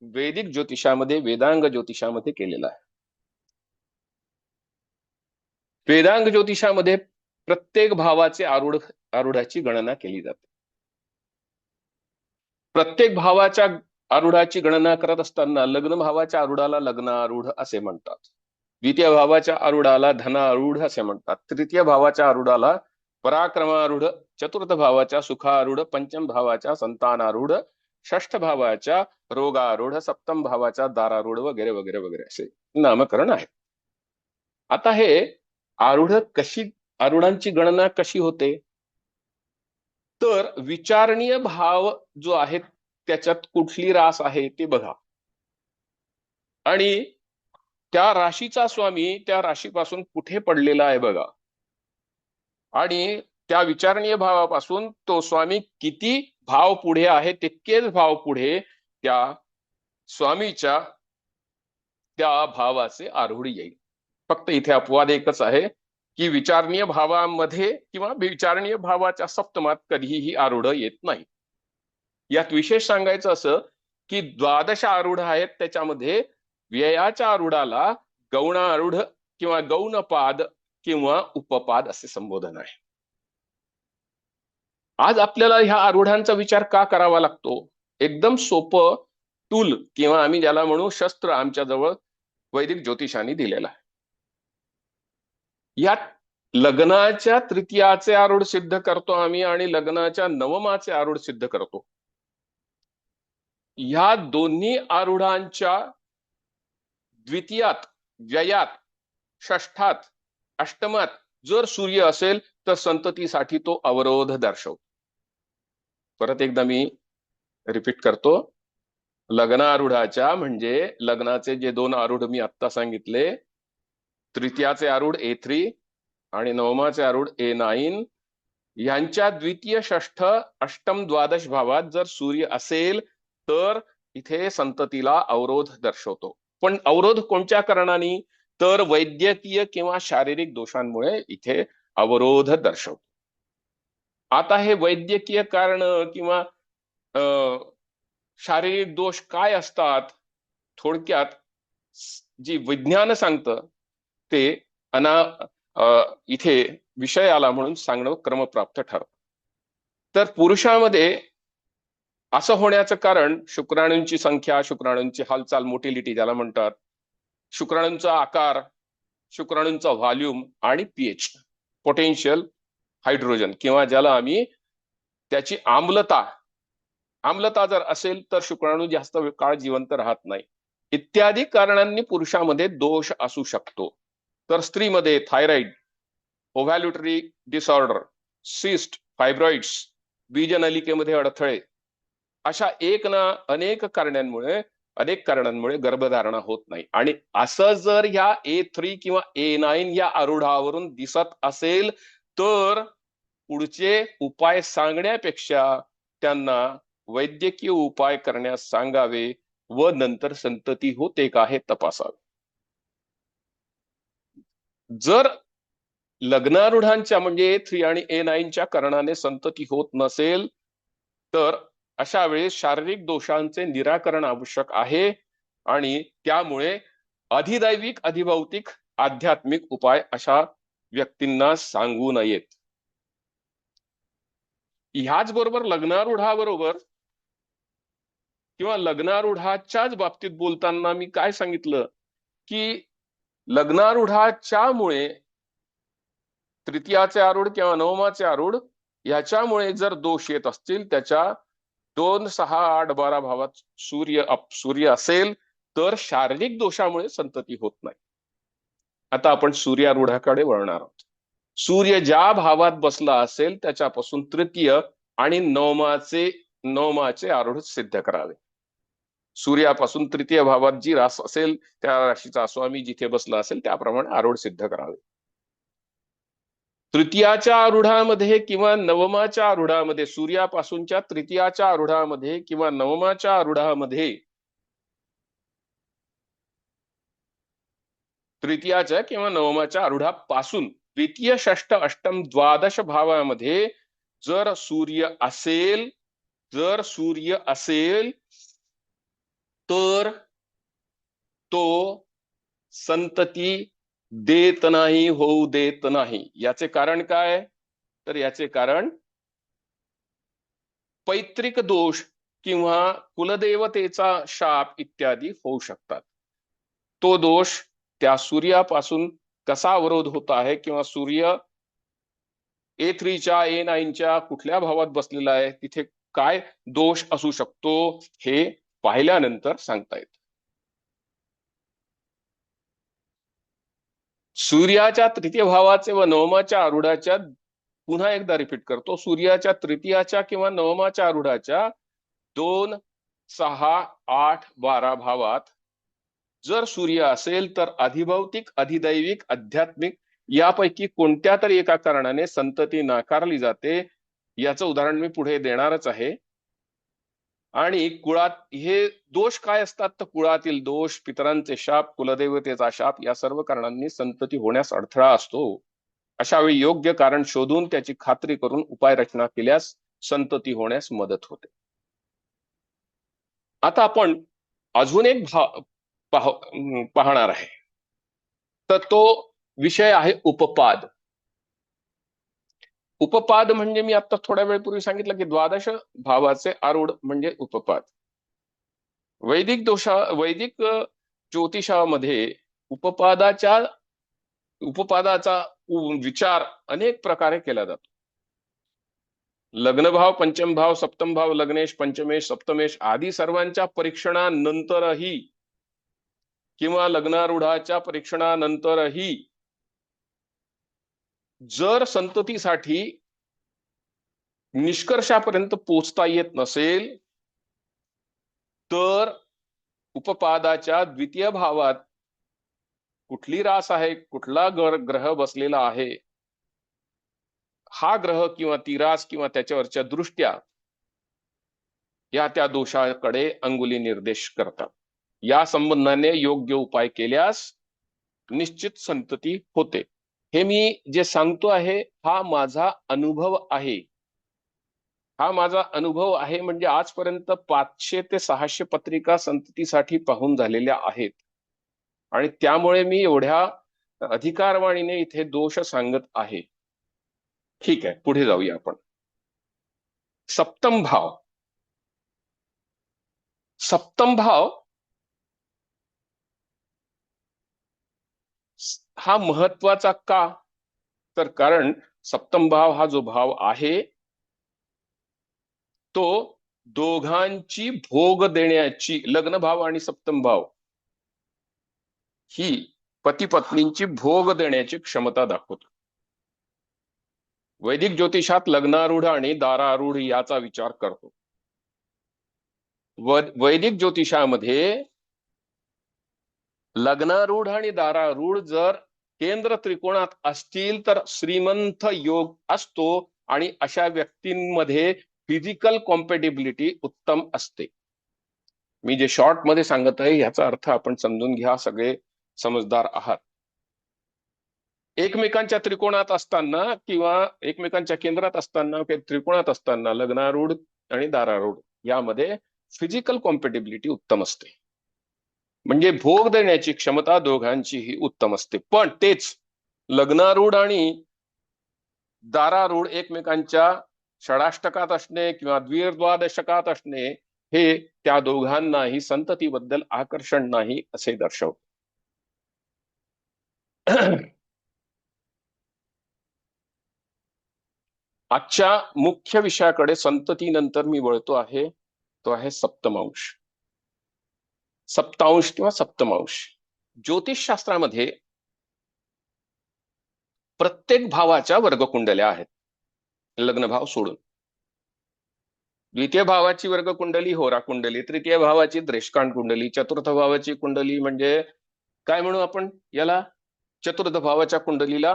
वैदिक ज्योतिषामध्ये, वेदांग ज्योतिषामध्ये केलेला आहे. वेदांग ज्योतिषामध्ये प्रत्येक भावाचे आरूढाची गणना केली जाते. प्रत्येक भावाच्या आरूढाची गणना करत असताना लग्न भावाच्या आरूढाला लग्नारूढ असे म्हणतात, द्वितीय भावाच्या आरूढाला धनारूढ असे म्हणतात, तृतीय भावाच्या आरूढाला पराक्रमारूढ, चतुर्थ भावाच्या सुखारूढ, पंचम भावाच्या संतानारूढ, षष्ठ भावाच्या रोगारूढ, सप्तम भावाच्या दारारूढ वगैरे वगैरे वगैरे असे नामकरण आहे. आता हे आरूढांची गणना कशी होते तर विचारणीय भाव जो आहे त्याच्यात कुठली रास आहे ते बघा आणि त्या राशीचा स्वामी त्या राशीपासून कुठे पडलेला आहे बघा आणि त्या विचारणीय भावापासून तो स्वामी किती भाव पुढे आहे तितकेच भाव पुढे त्या स्वामीच्या त्या भावाचे आरूढ येईल. फक्त इथे अपवाद एकच आहे की विचारणीय भावामध्ये किंवा विचारणीय भावाच्या सप्तमात कधीही आरूढ येत नाही. यात विशेष सांगायचं असं की 12 आरूढ आहेत, त्याच्यामध्ये व्ययाच्या आरूढाला गौणारूढ किंवा गौणपाद किंवा उपपाद असे संबोधन आहे. आज आपल्याला ह्या आरूढांचा विचार का करावा लागतो? एकदम सोपं टूल किंवा आम्ही ज्याला म्हणू शस्त्र आमच्या जवळ वैदिक ज्योतिषाने दिलेला आहे. यात लग्नाच्या तृतीयाचे आरूढ सिद्ध करतो आम्ही आणि लग्नाच्या नवमाचे आरूढ सिद्ध करतो. ह्या दोन्ही आरूढांच्या द्वितीयात, व्ययात, षष्ठात, अष्टमात जर सूर्य असेल तर संततीसाठी तो अवरोध दर्शवतो. परत एकदा मी रिपीट करतो. लग्नारूढाच्या म्हणजे लग्नाचे जे 2 आरूढ मी आत्ता सांगितले, तृतीयाचे आरूढ A3 आणि नवमाचे आरूढ A9 यांच्या द्वितीय, षष्ठ, अष्टम, द्वादश भावात जर सूर्य असेल तर इथे संततीला अवरोध दर्शवतो. पण अवरोध कोणत्या कारणाने? तर वैद्यकीय किंवा शारीरिक दोषांमुळे इथे अवरोध दर्शवतो. आता हे वैद्यकीय कारण किंवा शारीरिक दोष काय असतात? थोडक्यात जी विज्ञान सांगतं ते इथे विषय आला म्हणून सांगणं क्रमप्राप्त ठरतं. तर पुरुषामध्ये असं होण्याचं कारण शुक्राणूंची संख्या, शुक्राणूंची हालचाल, मोटिलिटी ज्याला म्हणतात, शुक्राणूंचा आकार, शुक्राणूंचा व्हॉल्यूम आणि पीएच, पोटेन्शियल हायड्रोजन किंवा ज्याला आम्ही त्याची आम्लता जर असेल तर शुक्राणू जास्त काळ जिवंत राहत नाही. इत्यादी कारणांनी पुरुषामध्ये दोष असू शकतो. तर स्त्रीमध्ये थायरॉइड, ओव्हॅल्युटरी डिसऑर्डर, सिस्ट, फायब्रॉइड्स, बीजनलिकेमध्ये अडथळे अशा अनेक कारणांमुळे गर्भधारणा होत नाही. आणि असं जर ह्या A3 किंवा A9 या आरूढावरून दिसत असेल तर पुढचे उपाय सांगण्यापेक्षा त्यांना वैद्यकीय उपाय करण्यास सांगावे व नंतर संतती होते का हे तपासावे. जर लग्नारूढांच्या म्हणजे A3 आणि A9च्या कारणाने संतती होत नसेल तर अशा वेळेस शारीरिक दोषांचे निराकरण आवश्यक आहे आणि त्यामुळे अधिदैविक, अधिभौतिक, आध्यात्मिक उपाय अशा व्यक्तींना सांगू नयेत. ह्याच बरोबर लग्नारूढाबरोबर किंवा लग्नारूढाच्याच बाबतीत बोलताना मी काय सांगितलं की लग्नारूढाच्यामुळे तृतीयाचे आरूढ किंवा नवमाचे आरूढ याच्यामुळे जर दोष येत असतील, त्याच्या 2, 6, 8, 12 भावात सूर्य असेल तर शारीरिक दोषामुळे संतती होत नाही. आता आपण सूर्यारूढाकडे वळणार आहोत. सूर्य ज्या भावात बसला असेल त्याच्यापासून तृतीय आणि नवमाचे आरूढ सिद्ध करावे. सूर्यापासून तृतीय भावात जी रास असेल त्या राशीचा स्वामी जिथे बसला असेल त्याप्रमाणे आरूढ सिद्ध करावे. तृतीयाच्या आरूढामध्ये किंवा नवमाच्या आरूढामध्ये, सूर्यापासूनच्या तृतीयाच्या आरूढामध्ये किंवा नवमाच्या आरूढामध्ये, तृतीयाच्या किंवा नवमाच्या आरूढापासून द्वितीय, षष्ठ, अष्टम, द्वादश भावामध्ये जर सूर्य असेल तर तो संतती देत नाही, होऊ देत नाही. याचे कारण काय? तर याचे कारण पैतृक दोष किंवा कुलदेवतेचा शाप इत्यादी होऊ शकतात. तो दोष त्या सूर्यापासून कसा अवरोध होत आहे किंवा सूर्य A3च्या A9च्या कुठल्या भावात बसलेला आहे, तिथे काय दोष असू शकतो हे पाहिल्यानंतर सांगता येतं. सूर्याच्या तृतीय भावाचे व नवमाच्या आरूढाच्या, पुन्हा एकदा रिपीट करतो, सूर्याच्या तृतीयाच्या किंवा नवमाच्या आरूढाच्या 2, 6, 8, 12 भावात जर सूर्य असेल तर अधिभौतिक, अधिदैविक, आध्यात्मिक यापैकी कोणत्या तरी एका कारणाने संतती नाकारली जाते. याचं उदाहरण मी पुढे देणारच आहे. आणि कुळात हे दोष काय असतात? तर कुळातील दोष, पितरांचे शाप, कुलदेवतेचा शाप या सर्व कारणांनी संतती होण्यास अडथळा असतो. अशा वेळी योग्य कारण शोधून त्याची खात्री करून उपाय रचना केल्यास संतती होण्यास मदत होते. आता आपण अजून एक पाहणार आहे, तर तो विषय आहे उपपाद. उपपाद म्हणजे मी आता थोड्या वेळपूर्वी सांगितलं की द्वादश भावाचे आरूढ म्हणजे उपपाद. वैदिक ज्योतिषामध्ये उपपादाचा विचार अनेक प्रकारे केला जातो. लग्नभाव, पंचम भाव, सप्तम भाव, लग्नेश, पंचमेश, सप्तमेश आदी सर्वांच्या परीक्षणानंतरही किंवा लग्नारूढाच्या परीक्षणानंतरही जर संततीसाठी निष्कर्षापर्यंत पोहोचता येत नसेल तर उपपादाच्या द्वितीय भावात कुठली रास आहे, कुठला ग्रह बसलेला आहे, हा ग्रह किंवा ती रास किंवा त्याच्यावरच्या दृष्ट्या या त्या दोषाकडे अंगुली निर्देश करतात. या संबंधाने योग्य उपाय केल्यास निश्चित संतती होते. हे मी जे सांगतो आहे हा माझा अनुभव आहे. हा माझा अनुभव आहे म्हणजे आजपर्यंत 500 ते 600 पत्रिका संततीसाठी पाहून झालेल्या आहेत आणि त्यामुळे मी एवढ्या अधिकारवाणीने इथे दोष सांगत आहे. ठीक आहे, पुढे जाऊया आपण. सप्तम भाव. सप्तम भाव हा महत्वाचा का? तर कारण सप्तम भाव हा जो भाव आहे तो दोघांची भोग देण्याची, लग्न भाव आणि सप्तम भाव ही पती पत्नींची भोग देण्याची क्षमता दाखवतो. वैदिक ज्योतिषात लग्नारूढ आणि दारारूढ याचा विचार करतो. वैदिक ज्योतिषामध्ये लग्नारूढ आणि दारारूढ जर केंद्र त्रिकोणात असतील तर श्रीमंत योग असतो आणि अशा व्यक्तींमध्ये फिजिकल कॉम्पॅटिबिलिटी उत्तम असते. मी जे शॉर्ट मध्ये सांगत आहे याचा अर्थ आपण समजून घ्या, सगळे समजदार आहात. एकमेकांच्या त्रिकोणात असताना किंवा एकमेकांच्या केंद्रात असताना किंवा त्रिकोणात असताना लग्नारूढ आणि दारारूढ यामध्ये फिजिकल कॉम्पॅटिबिलिटी उत्तम असते, म्हणजे भोग देण्याची क्षमता दोघांची ही उत्तम असते. पण तेच लग्नारूढ आणि दारारूढ एकमेकांच्या षडाष्टकात असणे किंवा द्विर्द्वादशकात असणे हे त्या दोघांनाही संततीबद्दल आकर्षण नाही असे दर्शवते. आजच्या मुख्य विषयाकडे संततीनंतर मी वळतो आहे, तो आहे सप्तमांश. सप्तांश किंवा सप्तमांश. ज्योतिषशास्त्रामध्ये प्रत्येक भावाच्या वर्गकुंडल्या आहेत, लग्नभाव सोडून. द्वितीय भावाची वर्गकुंडली होरा कुंडली, तृतीय भावाची द्रेष्कांड कुंडली, चतुर्थ भावाची कुंडली म्हणजे काय म्हणू आपण याला, चतुर्थ भावाच्या कुंडलीला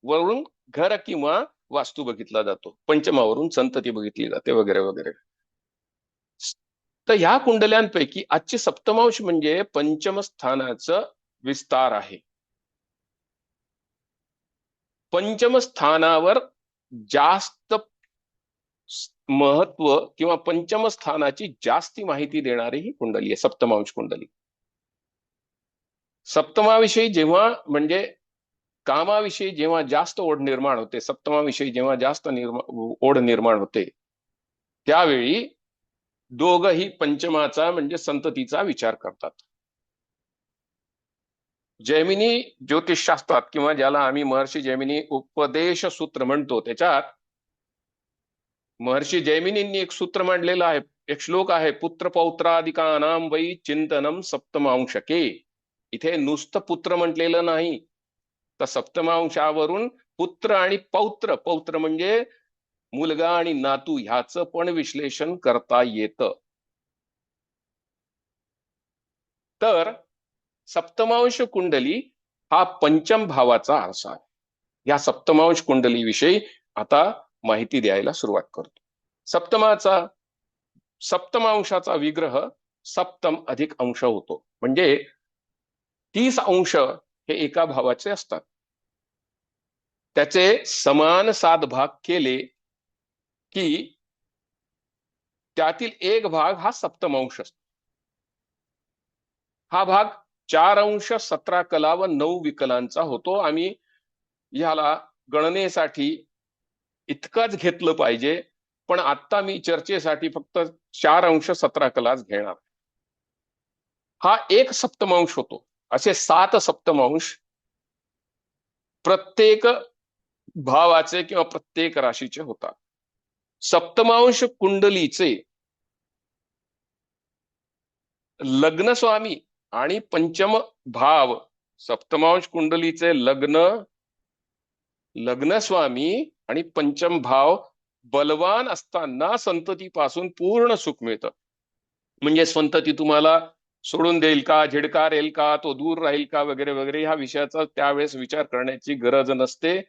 वरून घर किंवा वास्तू बघितला जातो, पंचमावरून संतती बघितली जाते, वगैरे वगैरे. तर ह्या कुंडल्यांपैकी आजची सप्तमांश म्हणजे पंचम स्थानाचं विस्तार आहे. पंचम स्थानावर जास्त महत्व किंवा पंचम स्थानाची जास्ती माहिती देणारी ही कुंडली आहे सप्तमांश कुंडली. सप्तमाविषयी जेव्हा म्हणजे कामाविषयी जेव्हा जास्त ओढ निर्माण होते, सप्तमाविषयी जेव्हा जास्त ओढ निर्माण होते, त्यावेळी दोघही पंचमाचा म्हणजे संततीचा विचार करतात. जैमिनी ज्योतिषशास्त्रात किंवा ज्याला आम्ही महर्षी जैमिनी उपदेश सूत्र म्हणतो, त्याच्यात महर्षी जैमिनींनी एक सूत्र मांडलेलं आहे, एक श्लोक आहे, पुत्र पौत्रादिकानां वै चिंतनम सप्तमांशके. इथे नुसतं पुत्र म्हटलेलं नाही, तर सप्तमांशावरून पुत्र आणि पौत्र, पौत्र म्हणजे मुलगा आणि नातू, ह्याचं पण विश्लेषण करता येतं. तर सप्तमांश कुंडली हा पंचम भावाचा आरसा आहे. या सप्तमांश कुंडली विषयी आता माहिती द्यायला सुरुवात करतो. सप्तमांशाचा विग्रह सप्तम अधिक अंश होतो, म्हणजे 30 अंश हे एका भावाचे असतात. त्याचे समान 7 भाग केले की त्यातील एक भाग हा सप्तमांश असतो. हा भाग 4 अंश 17 कला व 9 विकलांचा होतो. आम्ही ह्याला गणनेसाठी इतकंच घेतलं पाहिजे, पण आता मी चर्चेसाठी फक्त 4 अंश 17 कलाच घेणार. हा एक सप्तमांश होतो. असे 7 सप्तमांश प्रत्येक भावाचे किंवा प्रत्येक राशीचे होतात. सप्तमांश कुंडलीचे लग्न स्वामी आणि पंचम भाव, सप्तमांश कुंडलीचे लग्न स्वामी आणि पंचम भाव बलवान असताना संततीपासून पूर्ण सुख मिळतं. म्हणजे संतती तुम्हाला सोडून देईल का, झिडकारेल का, तो दूर राहील का, वगैरे वगैरे, ह्या विषयाचा त्यावेळेस विचार करण्याची गरज नसते.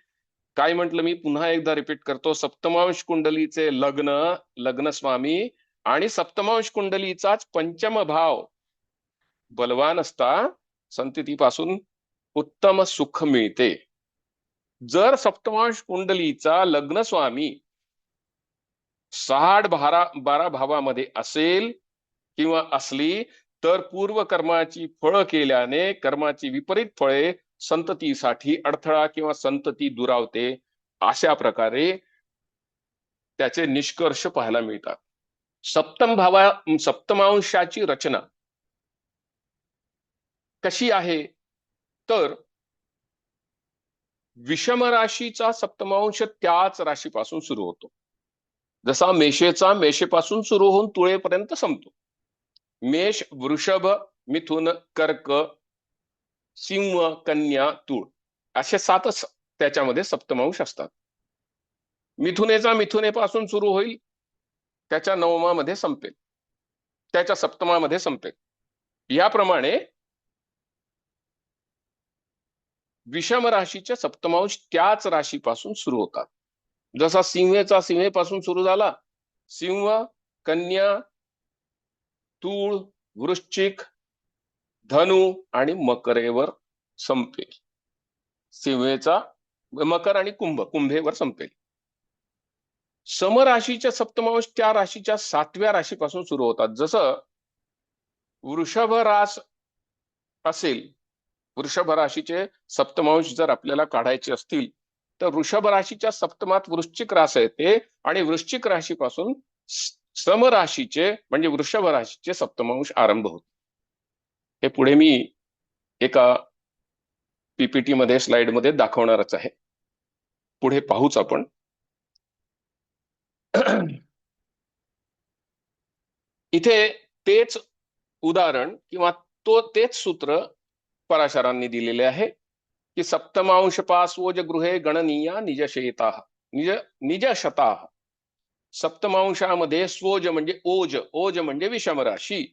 काय म्हटलं मी, पुन्हा एकदा रिपीट करतो, सप्तमांश कुंडलीचे लग्न स्वामी आणि सप्तमांश कुंडलीचाच पंचम भाव बलवान असता संततीपासून उत्तम सुख मिळते. जर सप्तमांश कुंडलीचा लग्न स्वामी 6-12 भावामध्ये असेल किंवा असली, तर पूर्व कर्माची फळं केल्याने कर्माची विपरीत फळे संततीसाठी अडथळा किंवा संतती दुरावते, अशा प्रकारे त्याचे निष्कर्ष पाहायला मिळतात. सप्तमांशाची रचना कशी आहे, तर विषम राशीचा सप्तमांश त्याच राशीपासून सुरू होतो. जसा मेषेपासून सुरू होऊन तुळेपर्यंत संपतो. मेष, वृषभ, मिथुन, कर्क, सिंह, कन्या, तूळ असे 7 त्याच्यामध्ये सप्तमांश असतात. मिथुनेपासून सुरू होईल, त्याच्या 9मध्ये संपेल, त्याच्या सप्तमामध्ये संपेल. याप्रमाणे विषम राशीचे सप्तमांश त्याच राशीपासून सुरू होतात. जसा सिंहेपासून सुरू झाला, सिंह, कन्या, तूळ, वृश्चिक, धनु आणि मकरेवर संपेल. सिंहेचा मकर आणि कुंभेवर संपेल. समराशीचे सप्तमांश त्या राशीच्या 7व्या राशीपासून सुरू होतात. जसं वृषभ रास असेल, वृषभ राशीचे सप्तमांश जर आपल्याला काढायचे असतील, तर वृषभ राशीच्या सप्तमात वृश्चिक रास येते आणि वृश्चिक राशीपासून समराशीचे म्हणजे वृषभ राशीचे सप्तमांश आरंभ होते. हे पुढे मी एका पीपीटी मध्ये स्लाइड मध्ये दाखवणारच आहे. पुढे पाहूच आपण. इथे तेच उदाहरण किंवा तेच सूत्र पराशरांनी दिलेले आहे की सप्तमांश पास्वोज गृहे गणनीया निजशेता निजशता. सप्तमांशामध्ये स्वोज म्हणजे ओज, ओज म्हणजे विषम राशी,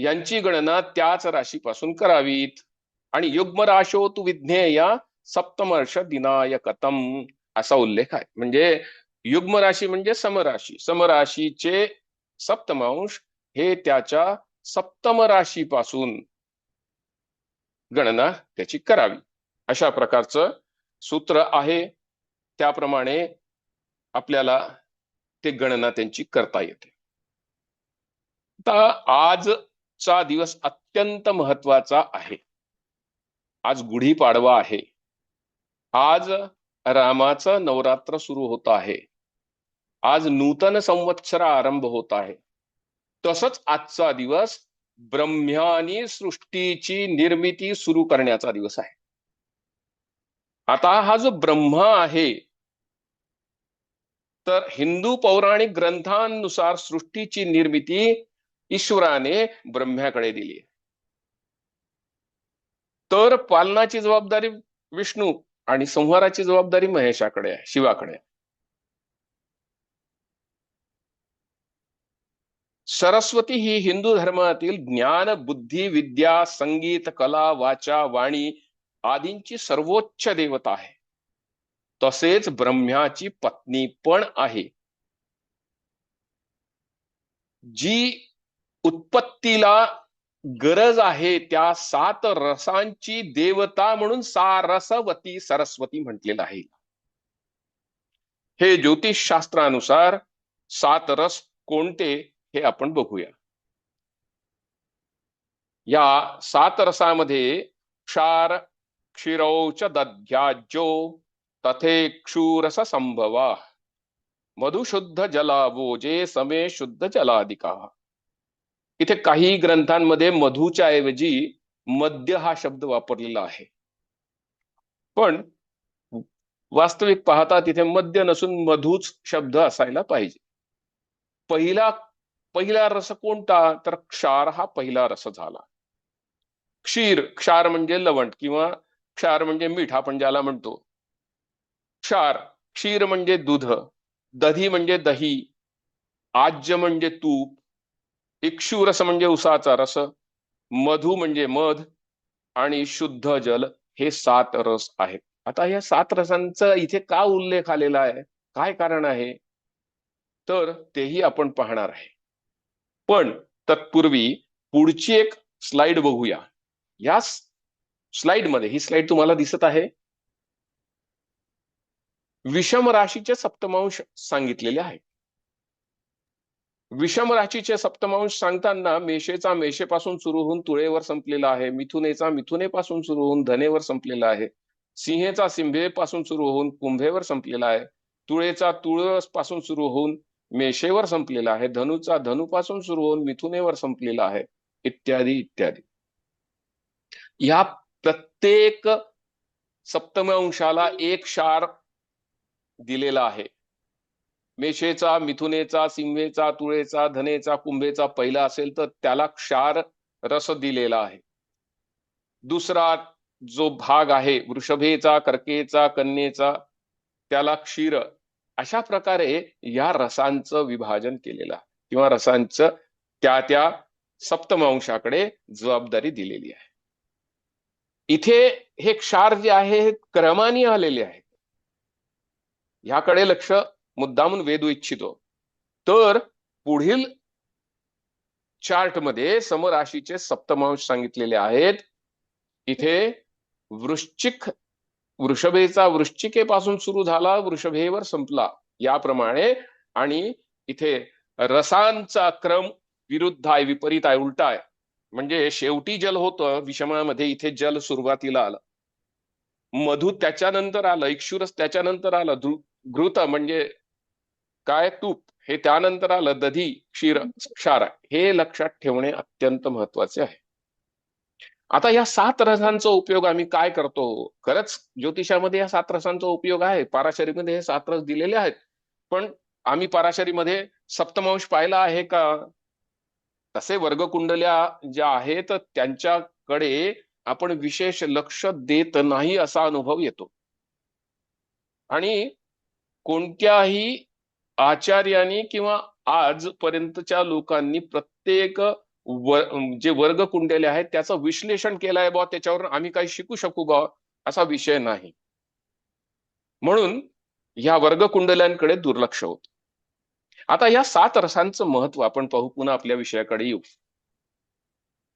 यांची गणना त्याच राशीपासून करावीत. आणि युग्म राशो तु विज्ञेया सप्तमर्ष दिनायकतम असा उल्लेख आहे. म्हणजे युग्म राशी म्हणजे समराशी, समराशीचे सप्तमांश हे त्याच्या सप्तम राशीपासून गणना त्याची करावी, अशा प्रकारचं सूत्र आहे. त्याप्रमाणे आपल्याला ते गणना त्यांची करता येते. आता आजचा दिवस अत्यंत महत्वाचा आहे. आज गुढीपाडवा आहे. आज रामाचं नवरात्र सुरू होत आहे. आज नूतन संवत्सर आरंभ होत आहे. तसंच आजचा दिवस ब्रह्म्यानी सृष्टीची निर्मिती सुरू करण्याचा दिवस आहे. आता हा जो ब्रह्मा आहे, तर हिंदू पौराणिक ग्रंथांनुसार सृष्टीची निर्मिती ईश्वराने ब्रह्म्याकडे दिली आहे. तर पालनाची जबाबदारी विष्णू आणि संहाराची जबाबदारी महेशाकडे आहे, शिवाकडे आहे. सरस्वती ही हिंदू धर्मातील ज्ञान, बुद्धी, विद्या, संगीत, कला, वाचा, वाणी आदींची सर्वोच्च देवता आहे. तसेच ब्रह्म्याची पत्नी पण आहे. जी उत्पत्तीला गरज आहे त्या 7 रसांची देवता म्हणून सारसवती, सरस्वती म्हटलेलं आहे. हे ज्योतिष शास्त्रानुसार 7 रस कोणते हे आपण बघूया. या 7 रसामध्ये क्षार क्षीरौच दध्याज्यो तथे क्षूरस संभवा मधुशुद्ध जलावोजे समे शुद्ध जलादिका. इथे काही ग्रंथांमध्ये मधूच्या ऐवजी मद्य हा शब्द वापरलेला आहे, पण वास्तविक पाहता तिथे मद्य नसून मधूच शब्द असायला पाहिजे. पहिला रस कोणता, तर क्षार हा पहिला रस झाला. क्षार म्हणजे लवण किंवा क्षार म्हणजे मीठ आपण ज्याला म्हणतो. क्षीर म्हणजे दूध, दधी म्हणजे दही, आज्य म्हणजे तूप, इक्षुरस म्हणजे उसाचा रस, मधु म्हणजे मध आणि शुद्ध जल हे 7 रस आहेत. आता या 7 रसांचा इथे का उल्लेख आलेला आहे, काय कारण आहे, तर तेही आपण पाहणार आहे. पण तत्पूर्वी पुढची एक स्लाइड बघूया. या स्लाइड मध्ये, ही स्लाइड तुम्हाला दिसत आहे, विषम राशीचे सप्तमांश सांगितलेले आहेत. विषम राशीचे सप्तमांश सांगताना मेषेचा मेषेपासून सुरू होऊन तुळेवर संपलेला आहे, मिथुनेचा मिथुनेपासून सुरू होऊन धनेवर संपलेला आहे, सिंहेचा सिंहेपासून सुरू होऊन कुंभेवर संपलेला आहे, तुळेचा तुळपासून सुरू होऊन मेषेवर संपलेला आहे, धनुचा धनुपासून सुरू होऊन मिथुनेवर संपलेला आहे, इत्यादी इत्यादी. या प्रत्येक सप्तमांशाला एक क्षार दिलेला आहे. मेषेचा, मिथुनेचा, सिंहेचा, तुळेचा, धनेचा, कुंभेचा पहिला असेल तर त्याला क्षार रस दिलेला आहे. दुसरा जो भाग आहे वृषभेचा, कर्केचा, कन्येचा, त्याला क्षीर. अशा प्रकारे या रसांचं विभाजन केलेलं आहे किंवा रसांचं त्या सप्तमांशाकडे जबाबदारी दिलेली आहे. इथे हे क्षार जे आहे हे क्रमाने आलेले आहेत. ह्याकडे लक्ष मुद्दामून वेधू इच्छितो. तर पुढील चार्ट मध्ये समराशीचे सप्तमांश सांगितलेले आहेत. इथे वृषभेचा वृश्चिकेपासून सुरू झाला, वृषभेवर संपला, याप्रमाणे. आणि इथे रसांचा क्रम विरुद्ध आहे, विपरीत आहे, उलटा आहे. म्हणजे शेवटी जल होतं विषमामध्ये, इथे जल सुरुवातीला आलं, मधु त्याच्यानंतर आलं, इक्षुरस त्याच्यानंतर आलं, घृत म्हणजे काय, तूप हे त्यानंतर आलं, दधी, क्षीर, क्षार हे लक्षात ठेवणे अत्यंत महत्वाचे आहे. आता या 7 रसांचा उपयोग आम्ही काय करतो? खरंच ज्योतिषामध्ये या 7 रसांचा उपयोग आहे, पाराशरीमध्ये हे 7 रस दिलेले आहेत, पण आम्ही पाराशरीमध्ये सप्तमांश पाहिला आहे का? तसे वर्गकुंडल्या ज्या आहेत त्यांच्याकडे आपण विशेष लक्ष देत नाही असा अनुभव येतो. आणि कोणत्याही आचार्यांनी किंवा आजपर्यंतच्या लोकांनी प्रत्येक जे वर्गकुंडले आहेत त्याचं विश्लेषण केलंय बा, त्याच्यावर आम्ही काही शिकू शकू बा असा विषय नाही. म्हणून या वर्गकुंडल्यांकडे दुर्लक्ष होत. आता या 7 रसांचं महत्व आपण पाहू. पुन्हा आपल्या विषयाकडे येऊ.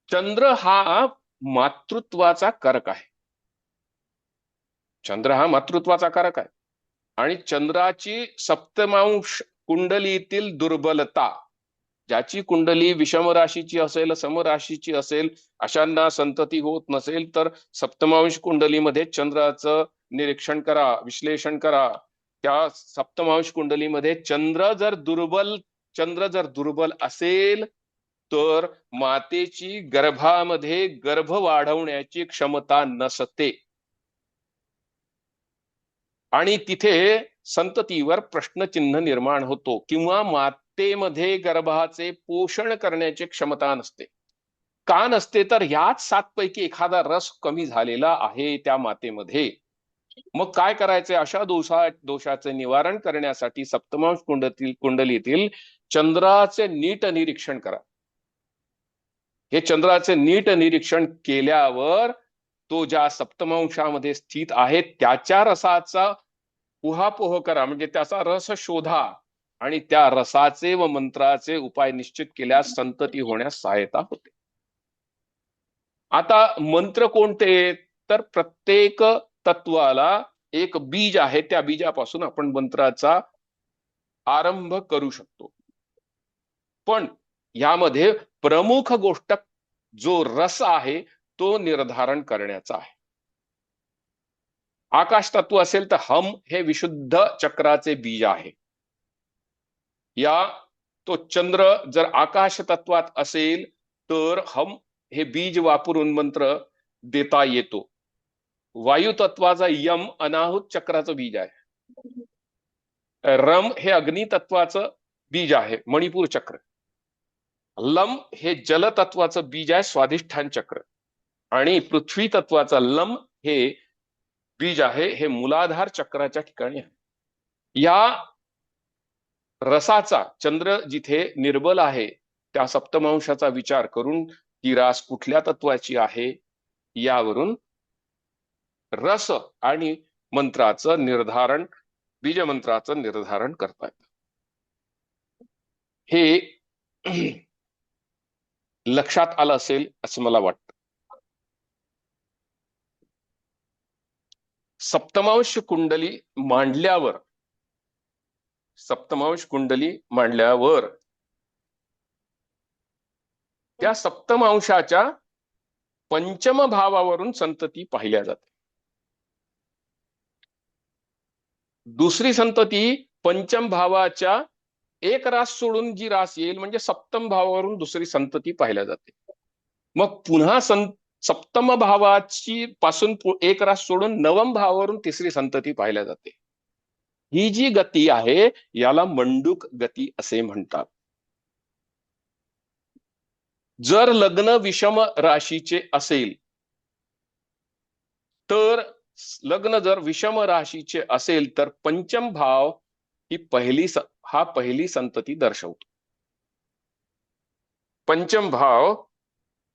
चंद्र हा मातृत्वाचा कारक आहे. चंद्र हा मातृत्वाचा कारक आहे आणि चंद्राची सप्तमांश कुंडलीतील दुर्बलता, ज्याची कुंडली विषम राशीची असेल, समराशीची असेल, अशांना संतती होत नसेल तर सप्तमांश कुंडलीमध्ये चंद्राचं निरीक्षण करा, विश्लेषण करा. त्या सप्तमांश कुंडलीमध्ये चंद्र जर दुर्बल असेल तर मातेची गर्भामध्ये गर्भ वाढवण्याची क्षमता नसते आणि तिथे संततीवर प्रश्नचिन्ह निर्माण होतो किंवा मातेमध्ये गर्भाचे पोषण करण्याची क्षमता नसते. का नसते? तर याच 7 पैकी एखादा रस कमी झालेला आहे त्या मातेमध्ये. मग काय करायचे? अशा दोषाचे निवारण करण्यासाठी सप्तमांश कुंडलीतील चंद्राचे नीट निरीक्षण करा. हे चंद्राचे नीट निरीक्षण केल्यावर तो ज्या सप्तमांशामध्ये स्थित आहे त्याच्या रसाचा उहापोह करा, म्हणजे त्याचा रस शोधा आणि त्या रसाचे व मंत्राचे उपाय निश्चित केल्यास संतती होण्यास सहायता होते. आता मंत्र कोणते? तर प्रत्येक तत्वाला एक बीज आहे, त्या बीजापासून आपण मंत्राचा आरंभ करू शकतो. पण यामध्ये प्रमुख गोष्ट जो रस आहे तो निर्धारण करण्याचा आहे. आकाश तत्व असेल तर हम हे विशुद्ध चक्राचे बीज आहे. तो चंद्र जर आकाश तत्वात असेल तर हम हे बीज वापरून मंत्र देता येतो. वायू तत्वाचा यम अनाहुत चक्राचं बीज आहे. रम हे अग्नी तत्वाचं बीज आहे, मणिपूर चक्र. लम हे जल तत्वाचं बीज आहे, स्वाधिष्ठान चक्र. आणि पृथ्वी तत्वाचा लम हे बीज आहे, हे मूलाधार चक्राच्या ठिकाणी आहे. या रसाचा चंद्र जिथे निर्बल आहे त्या सप्तमांशाचा विचार करून ती रास कुठल्या तत्वाची आहे यावरून रस आणि मंत्राचं निर्धारण, बीज मंत्राचं निर्धारण करता येतं. हे लक्षात आलं असेल असं मला वाटतं. सप्तमांश कुंडली मांडल्यावर त्या सप्तमांशाच्या पंचम भावावरून संतती पाहिल्या जाते. दुसरी संतती पंचम भावाच्या एक रास सोडून जी रास येईल म्हणजे सप्तम भावावरून दुसरी संतती पाहिल्या जाते. मग पुन्हा सप्तम भावाची पासून एक रास सोडून नवम भावावरून तिसरी संतती पाहिल्या जाते. ही जी गती आहे याला मंडूक गती असे म्हणतात. जर लग्न विषम राशीचे असेल तर पंचम भाव ही पहिली संतती दर्शवतो. पंचम भाव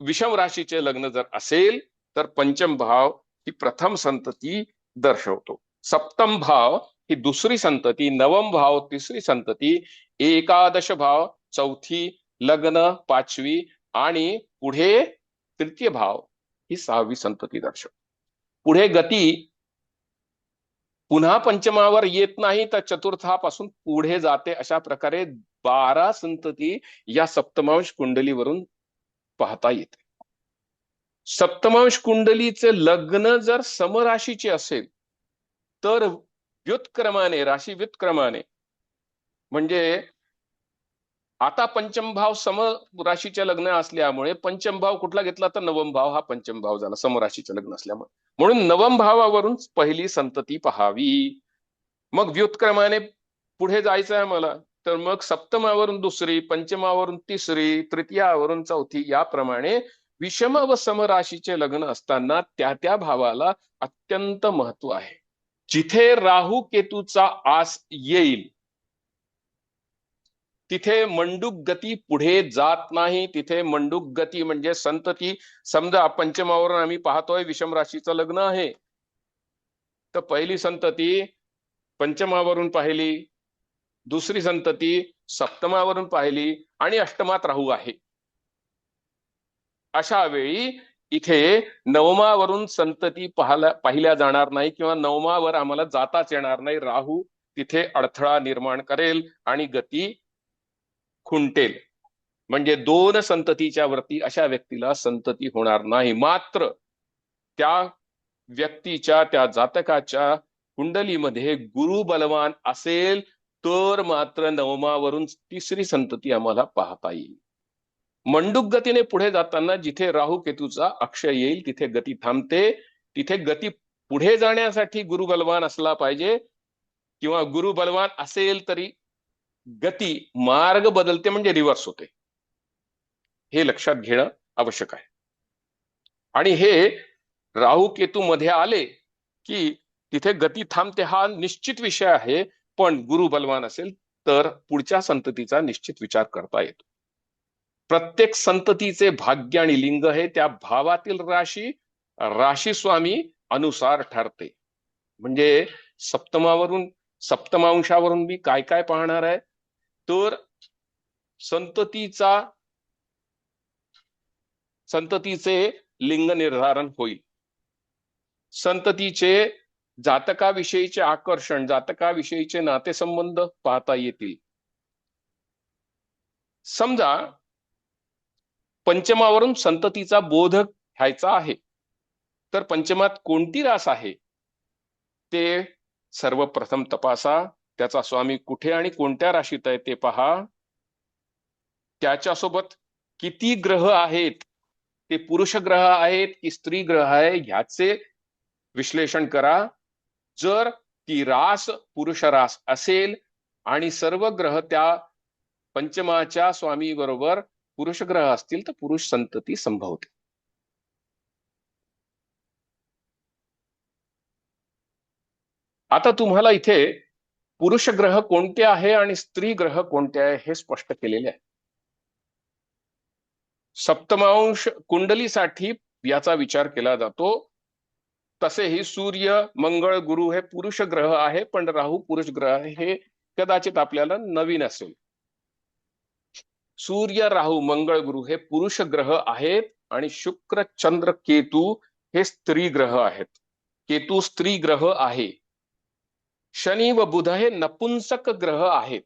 विषम राशीचे लग्न जर असेल तर पंचम भाव ही प्रथम संतती दर्शवतो. सप्तम भाव ही दुसरी संतती, नवम भाव तिसरी संतती, एकादश भाव चौथी, लग्न पाचवी आणि पुढे तृतीय भाव ही सहावी संतती दर्शवतो. पुढे गती पुन्हा पंचमावर येत नाही तर चतुर्थापासून पुढे जाते. अशा प्रकारे 12 संतती या सप्तमांश कुंडलीवरून पाहता येते. सप्तमांश कुंडलीचे लग्न जर समराशीचे असेल तर व्युत्क्रमाने, राशी व्युत्क्रमाने म्हणजे आता पंचम भाव सम राशीचे लग्न असल्यामुळे पंचम भाव कुठला घेतला तर नवम भाव हा पंचम भाव झाला समराशीचे लग्न असल्यामुळे. म्हणून नवम भावावरून पहिली संतती पहावी. मग व्युत्क्रमाने पुढे जायचं आहे मला, तर मग सप्तमावरून दुसरी, पंचमावरून तिसरी, तृतीयावरून चौथी, याप्रमाणे विषम व समराशीचे लग्न असताना त्या त्या भावाला अत्यंत महत्व आहे. जिथे राहू केतूचा आस येईल तिथे मंडूक गती पुढे जात नाही. तिथे मंडूक गती म्हणजे संतती. समजा पंचमावरून आम्ही पाहतोय विषम राशीचं लग्न आहे, तर पहिली संतती पंचमावरून पाहिली, दुसरी संतती सप्तमावरून पाहिली आणि अष्टमात राहू आहे. अशा वेळी इथे नवमावरून संतती पाहिल्या जाणार नाही किंवा नवमावर आम्हाला जाताच येणार नाही. राहू तिथे अडथळा निर्माण करेल आणि गती खुंटेल. म्हणजे दोन संततीच्या वरती अशा व्यक्तीला संतती होणार नाही. मात्र त्या व्यक्तीच्या, त्या जातकाच्या कुंडलीमध्ये गुरु बलवान असेल तर मात्र नवमावरून तिसरी संतती आम्हाला पाहता येईल. मंडूक गतीने पुढे जाताना जिथे राहू केतूचा अक्षय येईल तिथे गती थांबते. तिथे गती पुढे जाण्यासाठी गुरु बलवान असला पाहिजे, किंवा गुरु बलवान असेल तरी गती मार्ग बदलते म्हणजे रिव्हर्स होते. हे लक्षात घेणं आवश्यक आहे. आणि हे राहू केतू मध्ये आले की तिथे गती थांबते हा निश्चित विषय आहे. पण गुरु बलवान असेल तर पुढच्या संततीचा निश्चित विचार करता येतो. प्रत्येक संततीचे भाग्य आणि लिंग हे त्या भावातील राशी, राशी स्वामी अनुसार ठरते. म्हणजे सप्तमांशावरून मी काय काय पाहणार आहे, तर संततीचे लिंग निर्धारण होईल. संततीचे जातकाविषयीचे आकर्षण, जातकाविषयीचे नातेसंबंध पाहता येतील. समजा पंचमावरून संततीचा बोध घ्यायचा आहे, तर पंचमात कोणती रास आहे ते सर्वप्रथम तपासा. त्याचा स्वामी कुठे आणि कोणत्या राशीत आहे ते पहा. त्याच्यासोबत किती ग्रह आहेत, ते पुरुष ग्रह आहेत की स्त्री ग्रह आहे ह्याचे विश्लेषण करा. जर ती रास पुरुष रास असेल आणि सर्व ग्रह त्या पंचमाच्या स्वामी बरोबर पुरुष ग्रह असतील तर पुरुष संतती संभवते. आता तुम्हाला इथे पुरुष ग्रह कोणते आहे आणि स्त्री ग्रह कोणते आहे हे स्पष्ट केलेले आहे. सप्तमांश कुंडलीसाठी याचा विचार केला जातो. तसेही सूर्य, मंगळ, गुरु हे पुरुष ग्रह आहे, पण राहू पुरुष ग्रह आहे हे कदाचित आपल्याला नवीन असेल. सूर्य, राहू, मंगळ, गुरु हे पुरुष ग्रह आहेत आणि शुक्र, चंद्र, केतू हे स्त्री ग्रह आहेत. केतू स्त्री ग्रह आहे. शनी व बुध हे नपुंसक ग्रह आहेत.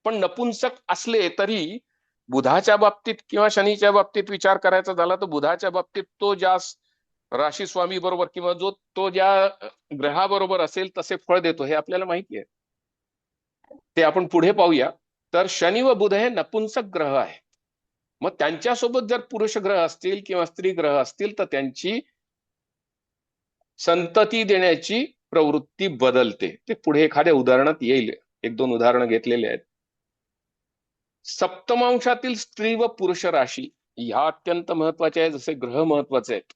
पण नपुंसक असले तरी बुधाच्या बाबतीत किंवा शनीच्या बाबतीत विचार करायचा झाला तर बुधाच्या बाबतीत तो ज्या राशी स्वामी बरोबर किंवा तो ज्या ग्रहाबरोबर असेल तसे फळ देतो हे आपल्याला माहिती आहे. ते आपण पुढे पाहूया. तर शनी व बुध हे नपुंसक ग्रह आहेत. मग त्यांच्यासोबत जर पुरुष ग्रह असतील किंवा स्त्री ग्रह असतील तर त्यांची संतती देण्याची प्रवृत्ती बदलते. ते पुढे एखाद्या उदाहरणात येईल. एक दोन उदाहरणं घेतलेले आहेत. सप्तमांशातील स्त्री व पुरुष राशी ह्या अत्यंत महत्वाच्या आहेत, जसे ग्रह महत्वाचे आहेत.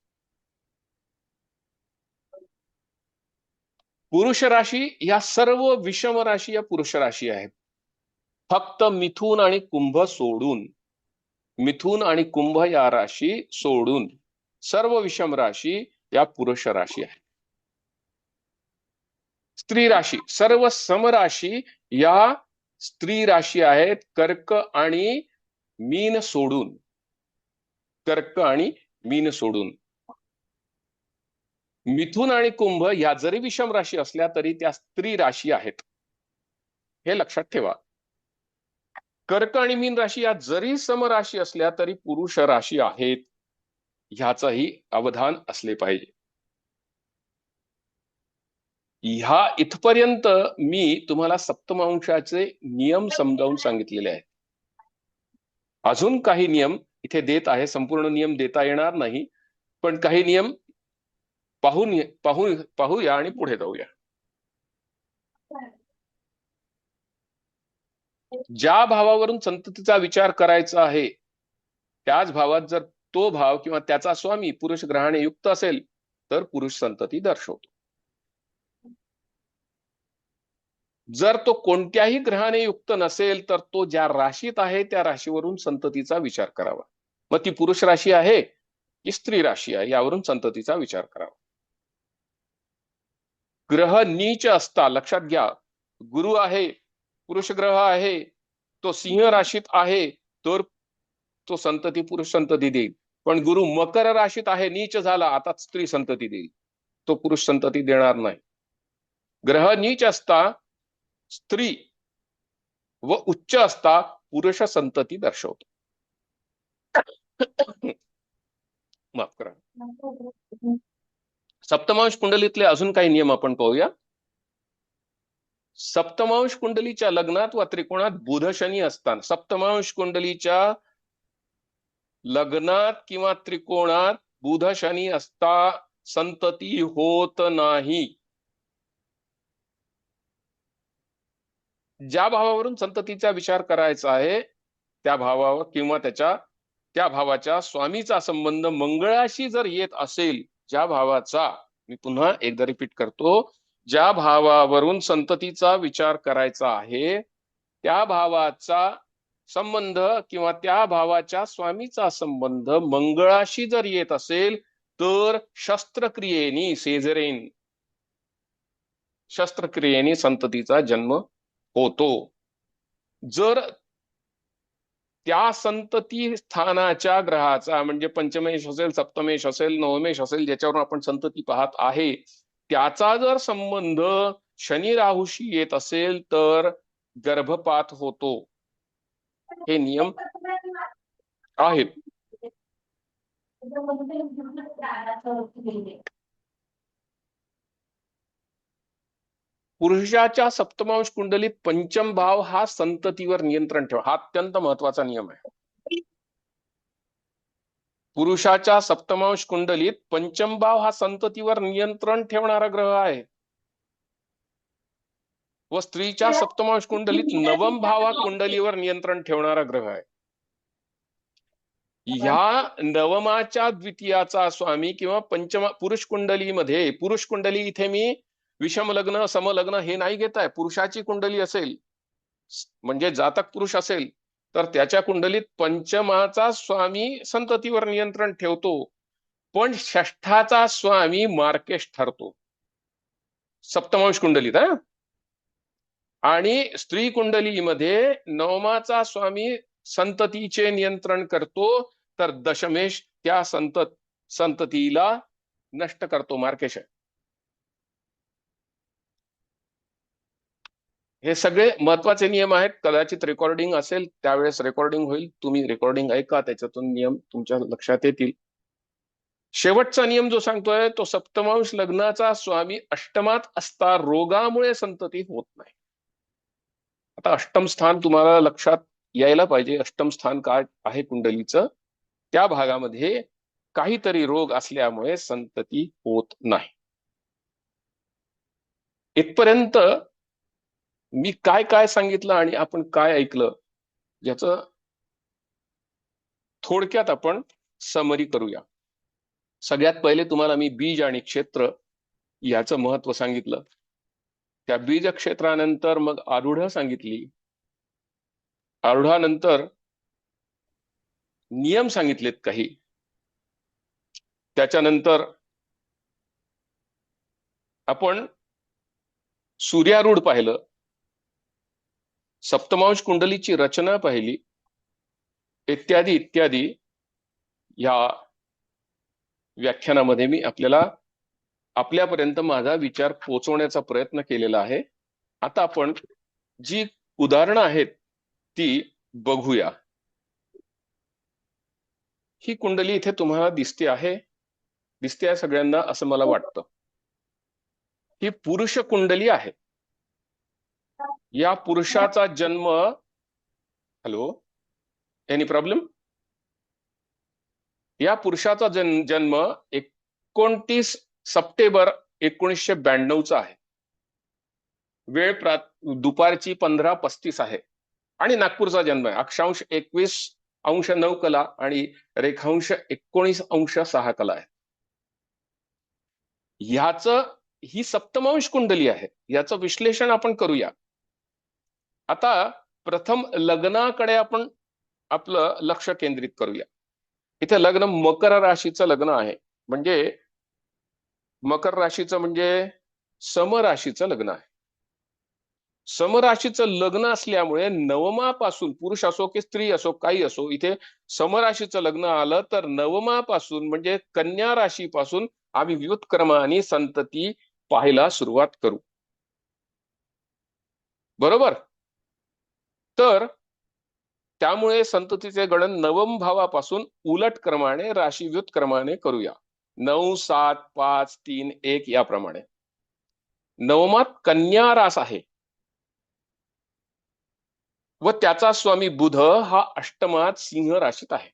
पुरुष राशी या सर्व विषम राशी या पुरुष राशी आहेत. फक्त मिथुन आणि कुंभ सोडून, मिथुन आणि कुंभ या राशी सोडून सर्व विषम राशी या पुरुष राशी आहेत. स्त्री राशी सर्व समराशी या स्त्री राशी आहेत. कर्क आणि मीन सोडून, कर्क आणि मीन सोडून. मिथुन आणि कुंभ या जरी विषम राशी असल्या तरी त्या स्त्री राशी आहेत, हे लक्षात ठेवा. कर्क आणि मीन राशी या जरी समराशी असल्या तरी पुरुष राशी आहेत, ह्याचंही अवधान असले पाहिजे. ह्या इथपर्यंत मी तुम्हाला सप्तमांशाचे नियम समजावून सांगितलेले आहेत. अजून काही नियम इथे देत आहे, संपूर्ण नियम देता येणार नाही, पण काही नियम पाहूया आणि पुढे जाऊया. ज्या भावावरून संततीचा विचार करायचा आहे त्याच भावात जर तो भाव किंवा त्याचा स्वामी पुरुष ग्रहाने युक्त असेल तर पुरुष संतती दर्शवतो. जर तो कोणत्याही ग्रहाने युक्त नसेल तर तो ज्या राशीत आहे त्या राशीवरून संततीचा विचार करावा. मग ती पुरुष राशी आहे की स्त्री राशी आहे यावरून संततीचा विचार करावा. ग्रह नीच असता, लक्षात घ्या, गुरु आहे, पुरुष ग्रह आहे, तो सिंह राशीत आहे तर तो संतती पुरुष संतती देईल. पण गुरु मकर राशीत आहे, नीच झाला, आता स्त्री संतती देईल, तो पुरुष संतती देणार नाही. ग्रह नीच असता स्त्री व उच्च असता पुरुष संतती दर्शवतो. माफ करा. सप्तमांश कुंडलीतले अजून काही नियम आपण पाहूया. सप्तमांश कुंडलीच्या लग्नात व त्रिकोणात बुध शनी असताना, सप्तमांश कुंडलीच्या लग्नात किंवा त्रिकोणात बुध शनी असता संतती होत नाही. ज्या भावावरून संततीचा विचार करायचा आहे त्या भावावर किंवा त्या भावाच्या स्वामीचा संबंध मंगळाशी जर येत असेल, ज्या भावाचा, मी पुन्हा एकदा रिपीट करतो, ज्या भावावरून संततीचा विचार करायचा आहे त्या भावाचा संबंध किंवा त्या भावाच्या स्वामीचा संबंध मंगळाशी जर येत असेल तर शस्त्रक्रियेनी, सेजरेन शस्त्रक्रियेनी संततीचा जन्म होतो. जर त्या संतती स्थानाच्या ग्रहाचा म्हणजे पंचमेश असेल, सप्तमेश असेल, नवमेश असेल, ज्याच्यावरून आपण संतती पाहत आहे त्याचा जर संबंध शनी राहूशी येत असेल तर गर्भपात होतो. हे नियम आहेत. पुरुषाच्या सप्तमांश कुंडलीत पंचम भाव हा संततीवर नियंत्रण ठेवा, हा अत्यंत महत्वाचा नियम आहे. पुरुषाच्या सप्तमांश कुंडलीत पंचम भाव हा संततीवर नियंत्रण ठेवणारा ग्रह आहे व स्त्रीच्या सप्तमांश कुंडलीत नवम भाव हा कुंडलीवर नियंत्रण ठेवणारा ग्रह आहे. ह्या नवमाच्या द्वितीयाचा स्वामी किंवा पुरुष कुंडलीमध्ये, पुरुष कुंडली इथे मी विषम लग्न समलग्न हे नाही घेत आहे. पुरुषाची कुंडली असेल म्हणजे जातक पुरुष असेल तर त्याच्या कुंडलीत पंचमाचा स्वामी संततीवर नियंत्रण ठेवतो, पण षष्ठाचा स्वामी मार्केश ठरतो सप्तमांश कुंडलीत. आणि स्त्री कुंडलीमध्ये नवमाचा स्वामी संततीचे नियंत्रण करतो तर दशमेश त्या संततीला नष्ट करतो, मार्केश आहे. हे सगळे महत्वाचे नियम आहेत. कदाचित रेकॉर्डिंग असेल त्यावेळेस रेकॉर्डिंग होईल, तुम्ही रेकॉर्डिंग ऐका, त्याच्यातून नियम तुमच्या लक्षात येतील. शेवटचा नियम जो सांगतोय तो सप्तमांश लग्नाचा स्वामी अष्टमात असता रोगामुळे संतती होत नाही. आता अष्टम स्थान तुम्हाला लक्षात यायला पाहिजे. अष्टम स्थान काय आहे कुंडलीचं, त्या भागामध्ये काहीतरी रोग असल्यामुळे संतती होत नाही. इथपर्यंत मी काय काय सांगितलं आणि आपण काय ऐकलं याचं थोडक्यात आपण समरी करूया. सगळ्यात पहिले तुम्हाला मी बीज आणि क्षेत्र याचं महत्व सांगितलं. त्या बीज क्षेत्रानंतर मग आरूढ सांगितली. आरूढानंतर नियम सांगितलेत काही. त्याच्यानंतर आपण सूर्यारूढ पाहिलं, सप्तमांश कुंडलीची रचना पाहिली, इत्यादी इत्यादी. या व्याख्यानामध्ये मी आपल्यापर्यंत माझा विचार पोहोचवण्याचा प्रयत्न केलेला आहे. आता आपण जी उदाहरणं आहेत ती बघूया. ही कुंडली इथे तुम्हाला दिसते आहे सगळ्यांना असं मला वाटतं. ही पुरुष कुंडली आहे. या पुरुषाचा जन्म, हॅलो एनी प्रॉब्लेम? या पुरुषाचा जन्म 29 सप्टेंबर 1992 आहे. वेळ दुपारची 15:35 आहे आणि नागपूरचा जन्म आहे. अक्षांश 21°9 आणि रेखांश 19°6 आहे. ही सप्तमांश कुंडली आहे. याचं विश्लेषण आपण करूया. आता प्रथम लग्नाकडे आपण आपलं लक्ष केंद्रित करूया. इथे लग्न मकर राशीचं लग्न आहे. म्हणजे मकर राशीचं म्हणजे समराशीचं लग्न आहे. समराशीचं लग्न असल्यामुळे नवमापासून, पुरुष असो की स्त्री असो, काही असो, इथे समराशीचं लग्न आलं तर नवमापासून म्हणजे कन्या राशीपासून आम्ही व्युत्क्रमाने संतती पाहायला सुरुवात करू. बरोबर? तर त्यामुळे संततीचे गणन नवम भावापासून उलट क्रमाने, राशी व्युत्क्रमाने करूया. 9, 7, 5, 3, 1 याप्रमाणे. नवमात कन्या रास आहे व त्याचा स्वामी बुध हा अष्टमात सिंह राशीत आहे.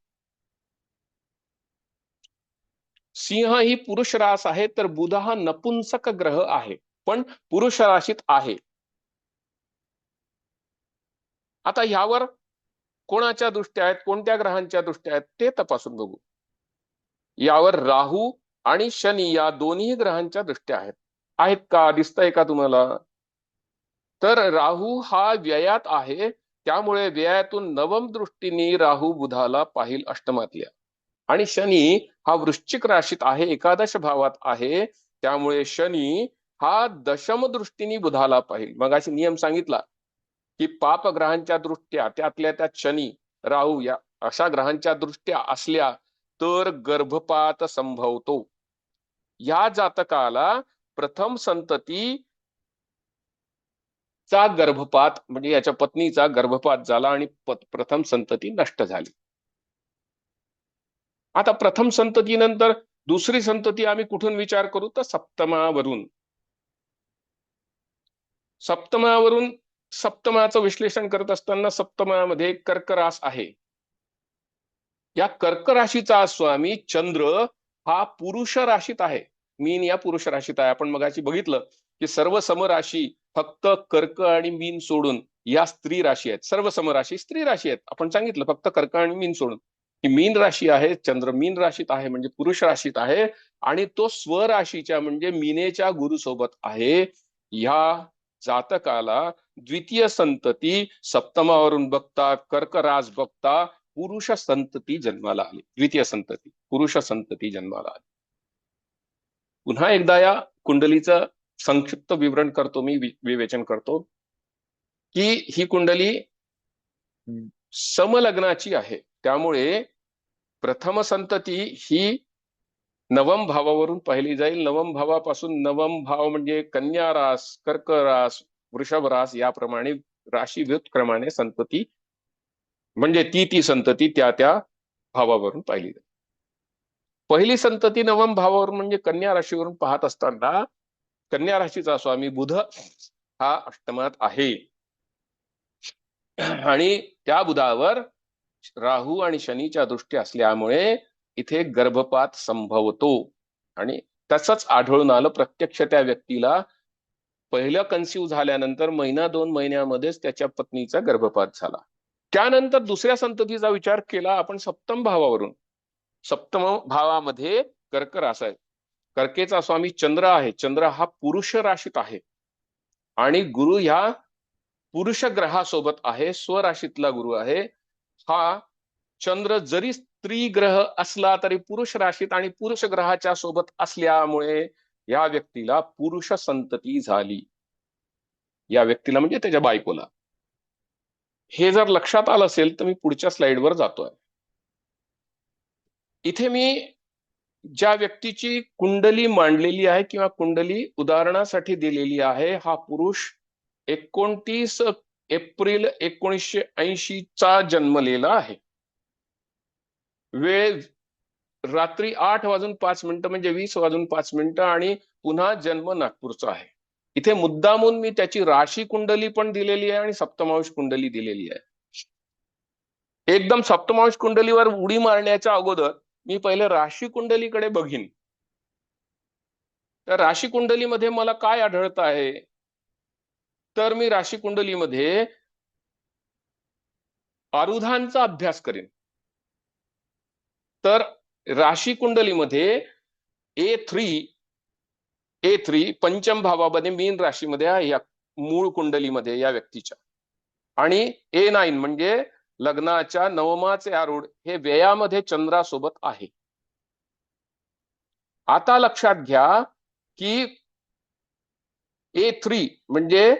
सिंह ही पुरुष रास आहे, तर बुध हा नपुंसक ग्रह आहे, पण पुरुष राशीत आहे. आता ह्यावर कोणाच्या दृष्ट्या आहेत, कोणत्या ग्रहांच्या दृष्ट्या आहेत ते तपासून बघू. यावर राहू आणि शनी या दोन्ही ग्रहांच्या दृष्ट्या आहेत का? दिसतंय का तुम्हाला? तर राहू हा व्ययात आहे, त्यामुळे व्ययातून नवम दृष्टीने राहू बुधाला पाहिल अष्टमातल्या. आणि शनी हा वृश्चिक राशीत आहे, एकादश भावात आहे, त्यामुळे शनी हा दशम दृष्टीने बुधाला पाहिल. मग अशी नियम सांगितला की पाप ग्रहांच्या दृष्ट्या, त्यातल्या त्यात शनी, राहू या अशा ग्रहांच्या दृष्ट्या असल्या तर गर्भपात संभवतो. या जातकाला प्रथम संतती चा गर्भपात म्हणजे याच्या पत्नीचा गर्भपात झाला आणि प्रथम संतती नष्ट झाली. आता प्रथम संततीनंतर दुसरी संतती आम्ही कुठून विचार करू? तर सप्तमावरून. सप्तमाचं विश्लेषण करत असताना सप्तमामध्ये कर्क रास आहे. या कर्क राशीचा स्वामी चंद्र हा पुरुष राशीत आहे. मीन या पुरुष राशीत आहे. आपण मगाशी बघितलं की सर्व समराशी फक्त कर्क आणि मीन सोडून या स्त्री राशी आहेत. सर्व समराशी स्त्री राशी आहेत. आपण सांगितलं फक्त कर्क आणि मीन सोडून. ही मीन राशी आहे, चंद्र मीन राशीत आहे म्हणजे पुरुष राशीत आहे आणि तो स्वराशीच्या म्हणजे मीनेच्या गुरुसोबत आहे. या जातकाला द्वितीय संतती सप्तमावरून बघता, कर्क रास बघता पुरुष संतती जन्माला आली. द्वितीय संतती, पुरुष संतती जन्माला आली. पुन्हा एकदा या कुंडलीचं संक्षिप्त विवरण करतो मी, विवेचन करतो की ही कुंडली समलग्नाची आहे. त्यामुळे प्रथम संतती ही नवम भावावरून पाहिली जाईल. नवम भावापासून, नवम भाव म्हणजे कन्या रास, कर्क रास, वृषभ रास याप्रमाणे राशी व्युत्क्रमाने संतती म्हणजे ती संतती त्या भावावरून पाहिली जाईल. पहिली संतती नवम भावावरून म्हणजे कन्या राशीवरून पाहत असताना कन्या राशीचा स्वामी बुध हा अष्टमात आहे आणि त्या बुधावर राहू आणि शनीच्या दृष्टी असल्यामुळे इथे गर्भपात संभवतो. आणि तसंच आढळून आलं प्रत्यक्ष त्या व्यक्तीला पहिलं कन्सिव्ह झाल्यानंतर 1-2 महिन्यामध्येच त्याच्या पत्नीचा गर्भपात झाला. त्यानंतर दुसऱ्या संततीचा विचार केला आपण सप्तम भावावरून. सप्तम भावामध्ये कर्क रास आहे. कर्केचा स्वामी चंद्र आहे. चंद्र हा पुरुष राशीत आहे आणि गुरु ह्या पुरुष ग्रहासोबत आहे, स्वराशीतला गुरु आहे. हा चंद्र जरी स्त्री ग्रह असला तरी पुरुष राशीत आणि पुरुष ग्रहाच्या सोबत असल्यामुळे या व्यक्तीला पुरुष संतती झाली. या व्यक्तीला म्हणजे त्याच्या बायकोला. हे जर लक्षात आलं असेल तर मी पुढच्या स्लाइडवर जातोय. इथे मी ज्या व्यक्तीची कुंडली मांडलेली आहे किंवा कुंडली उदाहरणासाठी दिलेली आहे, हा पुरुष 29 एप्रिल 1980 चा जन्मलेला आहे. वेळ रात्री 8:05 म्हणजे 20:05 आणि पुन्हा जन्म नागपूरचा आहे. इथे मुद्दामून मी त्याची राशी कुंडली पण दिलेली आहे आणि सप्तमांश कुंडली दिलेली आहे. एकदम सप्तमांश कुंडलीवर उडी मारण्याच्या अगोदर मी पहिले राशी कुंडलीकडे बघीन. तर राशी कुंडलीमध्ये मला काय आढळत आहे, तर मी राशी कुंडलीमध्ये आरुधांचा अभ्यास करेन. तर राशी कुंडलीमध्ये A3 पंचम भावामध्ये मीन राशीमध्ये आहे या मूळ कुंडलीमध्ये या व्यक्तीच्या, आणि A9 म्हणजे लग्नाच्या नवमाचे आरूढ हे व्ययामध्ये चंद्रासोबत आहे. आता लक्षात घ्या की A3 म्हणजे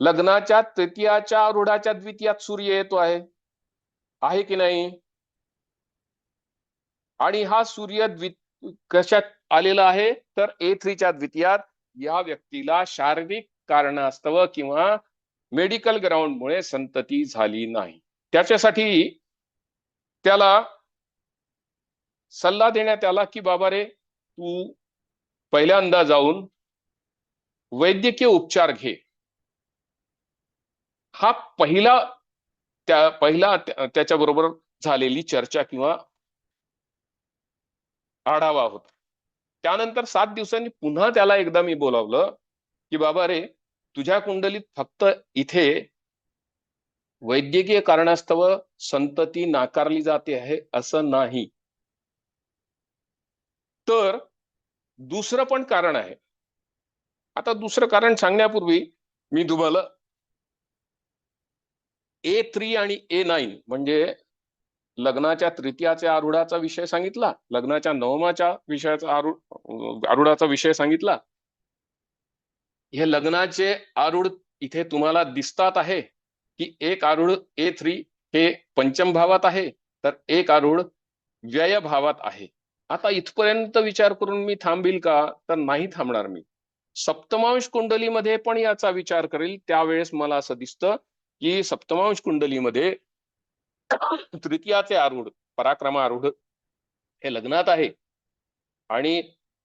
लग्नाच्या तृतीयाच्या आरूढाच्या द्वितीयात सूर्य येतो आहे की नाही? आणि हा सूर्य कशात आलेला आहे, तर A3च्या द्वितीयात. या व्यक्तीला शारीरिक कारणास्तव किंवा मेडिकल ग्राउंडमुळे संतती झाली नाही. त्याच्यासाठी त्याला सल्ला देण्यात आला की बाबा रे, तू पहिल्यांदा जाऊन वैद्यकीय उपचार घे. हा पहिला त्याच्याबरोबर झालेली चर्चा किंवा आढावा होता. त्यानंतर 7 दिवसांनी पुन्हा त्याला एकदा मी बोलावलं की बाबा रे, तुझ्या कुंडलीत फक्त इथे वैद्यकीय कारणास्तव संतती नाकारली जाते आहे असं नाही, तर दुसरं पण कारण आहे. आता दुसरं कारण सांगण्यापूर्वी मी तुम्हाला A3 आणि A9 म्हणजे लग्नाच्या तृतीयाच्या आरूढाचा विषय सांगितला, लग्नाच्या नवमाच्या विषयाचा आरूढाचा विषय सांगितला. हे लग्नाचे आरूढ इथे तुम्हाला दिसतात आहे की एक आरूढ A3 हे पंचम भावात आहे, तर एक आरूढ व्यय भावात आहे. आता इथपर्यंत विचार करून मी थांबील का, तर नाही थांबणार. मी सप्तमांश कुंडलीमध्ये पण याचा विचार करेल. त्यावेळेस मला असं दिसतं की सप्तमांश कुंडलीमध्ये तृतीयाचे आरूढ पराक्रम आरूढ हे लग्नात आहे, आणि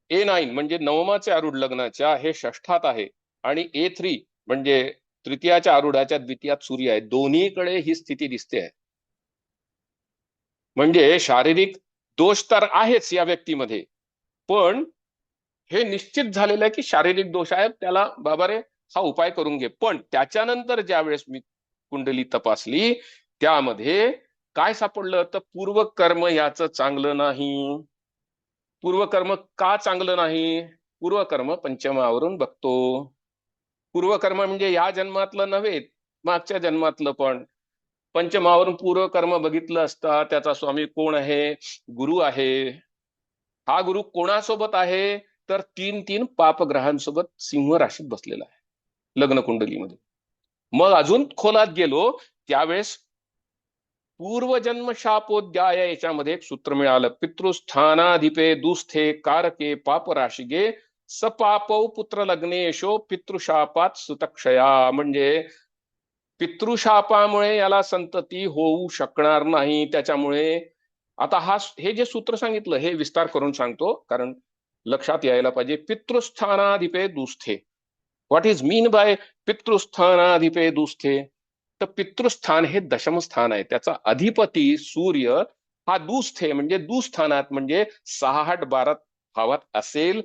A9 म्हणजे नवमाचे आरूढ लग्नाच्या हे षष्ठात आहे, आणि A3 म्हणजे तृतीयाच्या आरूढाच्या द्वितीयात सूर्य आहे. दोन्हीकडे ही स्थिती दिसते आहे. म्हणजे शारीरिक दोष तर आहेच या व्यक्तीमध्ये, पण हे निश्चित झालेलं आहे की शारीरिक दोष आहे, त्याला बाबा रे हा उपाय करून घे. पण त्याच्यानंतर ज्या वेळेस मी कुंडली तपासली त्यामध्ये काय सापडलं, तर पूर्वकर्म याचं चांगलं नाही. पूर्वकर्म का चांगलं नाही? पूर्वकर्म पंचमावरून बघतो. पूर्वकर्म म्हणजे या जन्मातलं नव्हे, मागच्या जन्मातलं पण. पंचमावरून पूर्वकर्म बघितलं असता त्याचा स्वामी कोण आहे? गुरु आहे. हा गुरु कोणासोबत आहे, तर 3 पापग्रहांसोबत सिंह राशीत बसलेला आहे लग्न कुंडलीमध्ये. मग अजून खोलात गेलो त्यावेळेस पूर्वजन्म शापोध्याय याच्यामध्ये एक सूत्र मिळालं. पितृस्थानाधिपे दुस्थे कारके पापराशिगे सपापौ पुत्र लग्नेशो पितृशापात सुतक्षया. म्हणजे पितृशापामुळे याला संतती होऊ शकणार नाही. त्याच्यामुळे आता हे जे सूत्र सांगितलं हे विस्तार करून सांगतो, कारण लक्षात यायला पाहिजे. पितृस्थानाधिपे दुस्थे, व्हॉट इज मीन बाय पितृस्थानाधिपे दुस्थे? तर पितृस्थान हे दशम स्थान आहे, त्याचा अधिपती सूर्य हा दुस्थे म्हणजे दुस्थानात म्हणजे 6-8-12 भावात असेल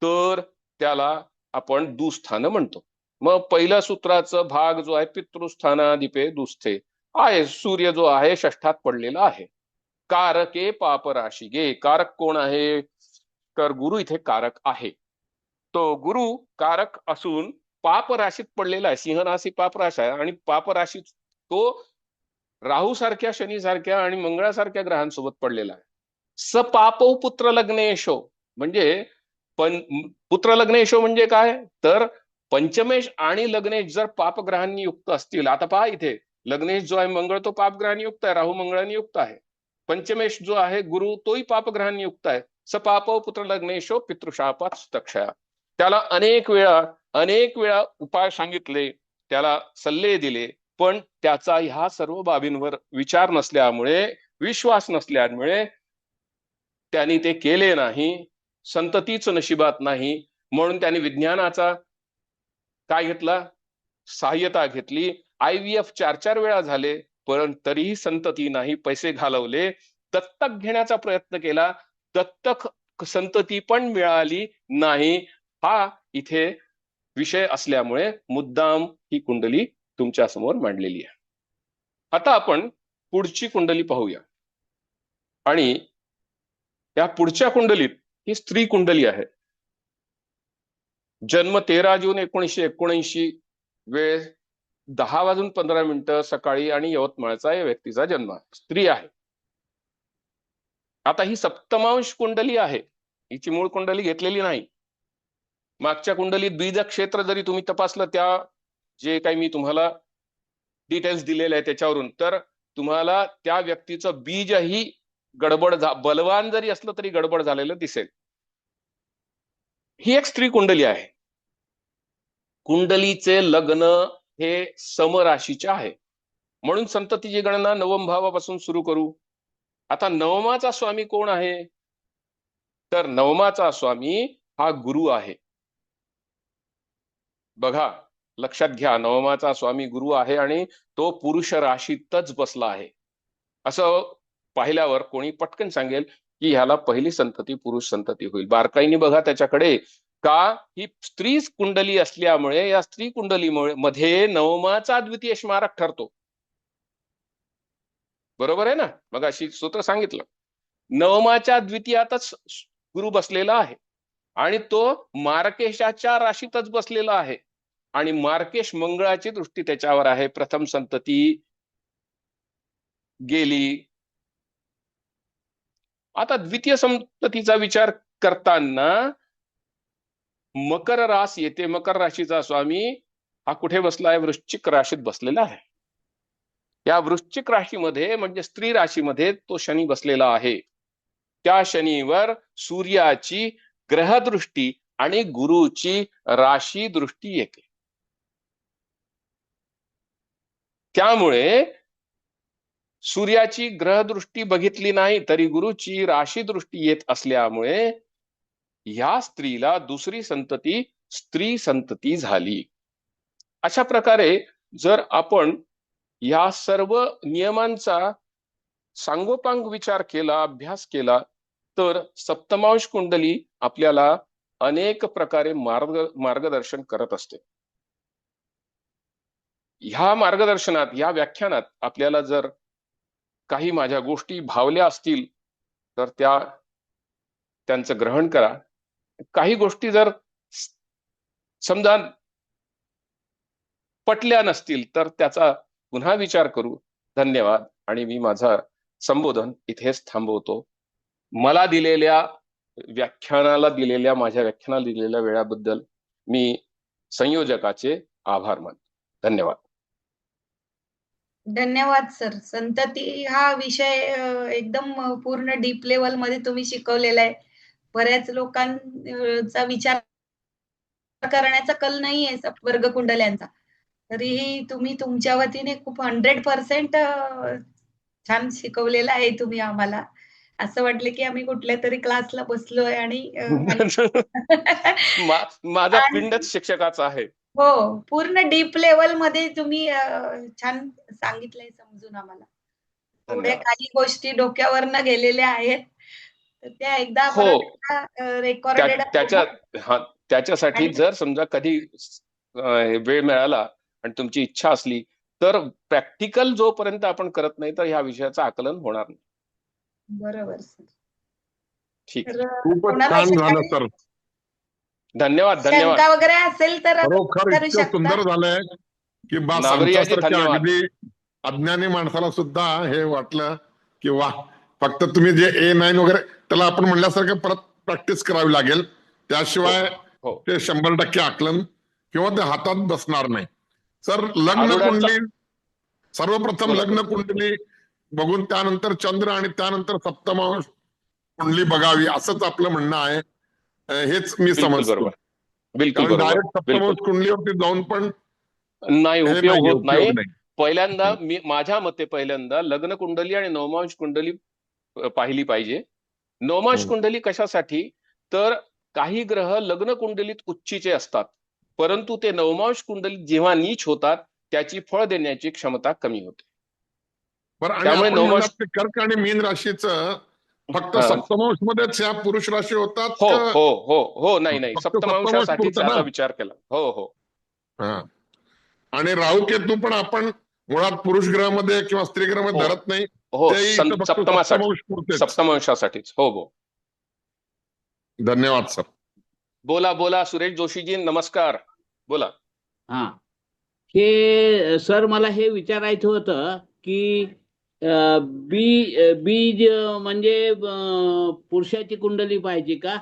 तर त्याला आपण दुस्थान म्हणतो. मग पहिल्या सूत्राचा भाग जो आहे पितृस्थानाधिपे दुस्थे आहे, सूर्य जो आहे षष्ठात पडलेला आहे. कारके पापराशिगे, कारक कोण आहे, तर गुरु इथे कारक आहे. तो गुरु कारक असून पाप राशीत पडलेला आहे. सिंह राशी पाप राशी आहे, आणि पाप राशीत तो राहू सारख्या, शनी सारख्या आणि मंगळासारख्या ग्रहांसोबत पडलेला आहे. सपापौ पुत्र लग्नेशो म्हणजे पुत्र लग्नेशो म्हणजे काय, तर पंचमेश आणि लग्नेश जर पापग्रहांनी युक्त असतील. आता पहा इथे लग्नेश जो आहे मंगळ तो पापग्रहांनी युक्त आहे, राहू मंगळांनी युक्त आहे. पंचमेश जो आहे गुरु तोही पापग्रहांनी युक्त आहे. सपापौ पुत्र लग्नेशो पितृशापात सुतक्षया. त्याला अनेक वेळा उपाय सांगितले, त्याला सल्ले दिले, पण त्याचा ह्या सर्व बाबींवर विचार नसल्यामुळे, विश्वास नसल्यामुळे त्यांनी ते केले नाही. संततीच नशिबात नाही, म्हणून त्यांनी विज्ञानाचा काय घेतला, सहाय्यता घेतली. IVF 4 वेळा झाले परंतु तरीही संतती नाही, पैसे घालवले, दत्तक घेण्याचा प्रयत्न केला, दत्तक संतती पण मिळाली नाही. हा इथे विषय असल्यामुळे मुद्दाम ही कुंडली तुमच्या समोर मांडलेली आहे. आता आपण पुढची कुंडली पाहूया. आणि या पुढच्या कुंडलीत ही स्त्री कुंडली आहे. जन्म 13 जून 1979, वेळ 10:15 सकाळी आणि यवतमाळचा या व्यक्तीचा जन्म आहे. स्त्री आहे. आता ही सप्तमांश कुंडली आहे, हिची मूळ कुंडली घेतलेली नाही. मागच्या कुंडलीत बीज क्षेत्र जरी तुम्ही तपासलं, त्या जे काही मी तुम्हाला डिटेल्स दिलेले आहे त्याच्यावरून, तर तुम्हाला त्या व्यक्तीचं बीजही बलवान जरी असलं तरी गडबड झालेलं दिसेल. ही एक स्त्री कुंडली आहे. कुंडलीचे लग्न हे समराशीचे आहे, म्हणून संततीची गणना नवम भावापासून सुरू करू. आता नवमाचा स्वामी कोण आहे? तर नवमाचा स्वामी हा गुरु आहे. बघा, लक्षात घ्या, नवमाचा स्वामी गुरु आहे आणि तो पुरुष राशीतच बसला आहे. असं पाहिल्यावर कोणी पटकन सांगेल की ह्याला पहिली संतती पुरुष संतती होईल. बारकाईने बघा त्याच्याकडे, का ही स्त्री कुंडली असल्यामुळे या स्त्री कुंडलीमुळे मध्ये नवमाचा द्वितीय स्मारक ठरतो. बरोबर आहे ना? मग अशी सूत्र सांगितलं, नवमाच्या द्वितीयातच गुरु बसलेला आहे आणि तो मार्केशाच्या राशीतच बसलेला आहे आणि मार्केश मंगळाची दृष्टी त्याच्यावर आहे. प्रथम संतती गेली. आता द्वितीय संततीचा विचार करताना मकर रास येते. मकर राशीचा स्वामी हा कुठे बसला आहे? वृश्चिक राशीत बसलेला आहे. या वृश्चिक राशीमध्ये म्हणजे स्त्री राशीमध्ये तो शनी बसलेला आहे. त्या शनीवर सूर्याची ग्रहदृष्टी आणि गुरुची राशी दृष्टी येते. त्यामुळे सूर्याची ग्रहदृष्टी बघितली नाही तरी गुरुची राशी दृष्टी येत असल्यामुळे या स्त्रीला दुसरी संतती स्त्री संतती झाली. अशा प्रकारे जर आपण या सर्व नियमांचा सांगोपांग विचार केला, अभ्यास केला, तर सप्तमांश कुंडली आपल्याला अनेक प्रकारे मार्गदर्शन करत असते. ह्या मार्गदर्शनात, या व्याख्यानात आपल्याला जर काही माझ्या गोष्टी भावल्या असतील तर त्यांचं ग्रहण करा. काही गोष्टी जर समजा पटल्या नसतील तर त्याचा पुन्हा विचार करू. धन्यवाद. आणि मी माझा संबोधन इथेच थांबवतो. मला दिलेल्या माझ्या व्याख्यानाला दिलेल्या वेळाबद्दल मी संयोजकाचे आभार मानतो. धन्यवाद. धन्यवाद सर. संतती हा विषय एकदम पूर्ण डीप लेवल मध्ये तुम्ही शिकवलेला आहे. बऱ्याच लोकांचा विचार करण्याचा कल नाहीये वर्ग कुंडल्यांचा, तरीही तुम्ही तुमच्या वतीने खूप 100% छान शिकवलेलं आहे तुम्ही आम्हाला. असं वाटलं की आम्ही कुठल्या तरी क्लासला बसलोय आणि माझा पिंडच शिक्षकाचा आहे. हो, पूर्ण डीप लेवल मध्ये तुम्ही छान सांगितलंय समजून आम्हाला. थोड्या काही गोष्टी डोक्यावरनं गेलेल्या आहेत, तर त्या एकदा रेकॉर्डेड त्याच्यासाठी जर समजा कधी वेळ मिळाला आणि तुमची इच्छा असली तर प्रॅक्टिकल जोपर्यंत आपण करत नाही तर ह्या विषयाचं आकलन होणार नाही. बरोबर सर. ठीक. खूपच छान झालं सर. धन्यवाद. शंका वगैरे असेल तर खरोखर इतकं सुंदर झालंय की अगदी अज्ञानी माणसाला सुद्धा हे वाटलं की वा, फक्त तुम्ही जे A9 वगैरे त्याला आपण म्हणल्यासारखं परत प्रॅक्टिस करावी लागेल, त्याशिवाय ते 100% आकलन किंवा ते हातात बसणार नाही. सर, लग्न कुंडली सर्वप्रथम लग्न कुंडली बघून त्यानंतर चंद्र आणि त्यानंतर सप्तमांश कुंडली बघावी असंच आपलं म्हणणं आहे. हेच मी समजतो. बिलकुल डायरेक्ट सप्तमांश कुंडलीवरती जाऊन पण नाही उपयोग होत नाही. पहिल्यांदा माझ्या मते पहिल्यांदा लग्न कुंडली आणि नवमांश कुंडली पाहिली पाहिजे. नवमांश कुंडली कशासाठी? तर काही ग्रह लग्न कुंडलीत उच्चीचे असतात, परंतु ते नवमांश कुंडलीत जेव्हा नीच होतात त्याची फळ देण्याची क्षमता कमी होते. बरं, आणि त्यामुळे आपण नवमांश म्हणलात की कर्क आणि मीन राशीचं फक्त हा. सप्तमांश मध्येच ह्या पुरुष राशी होतात हो का? हो हो हो नाही नाही, फक्त सप्तमांशासाठीच पुरतं याचा ना? विचार केला. हो हो हा. आणि राहू केतू पण आपण मुळात पुरुष ग्रहामध्ये किंवा स्त्री ग्रहामध्ये हो. धरत नाही, हो तेही इथं फक्त सप्तमासाठी, सप्तमांश पुरतेच. सप्तमांशासाठीच. हो हो. धन्यवाद सर. बोला बोला सुरेश जोशीजी, नमस्कार, बोला. हा, हे सर मला हे विचारायचं होतं की बीज म्हणजे पुरुषाची कुंडली पाहिजे का?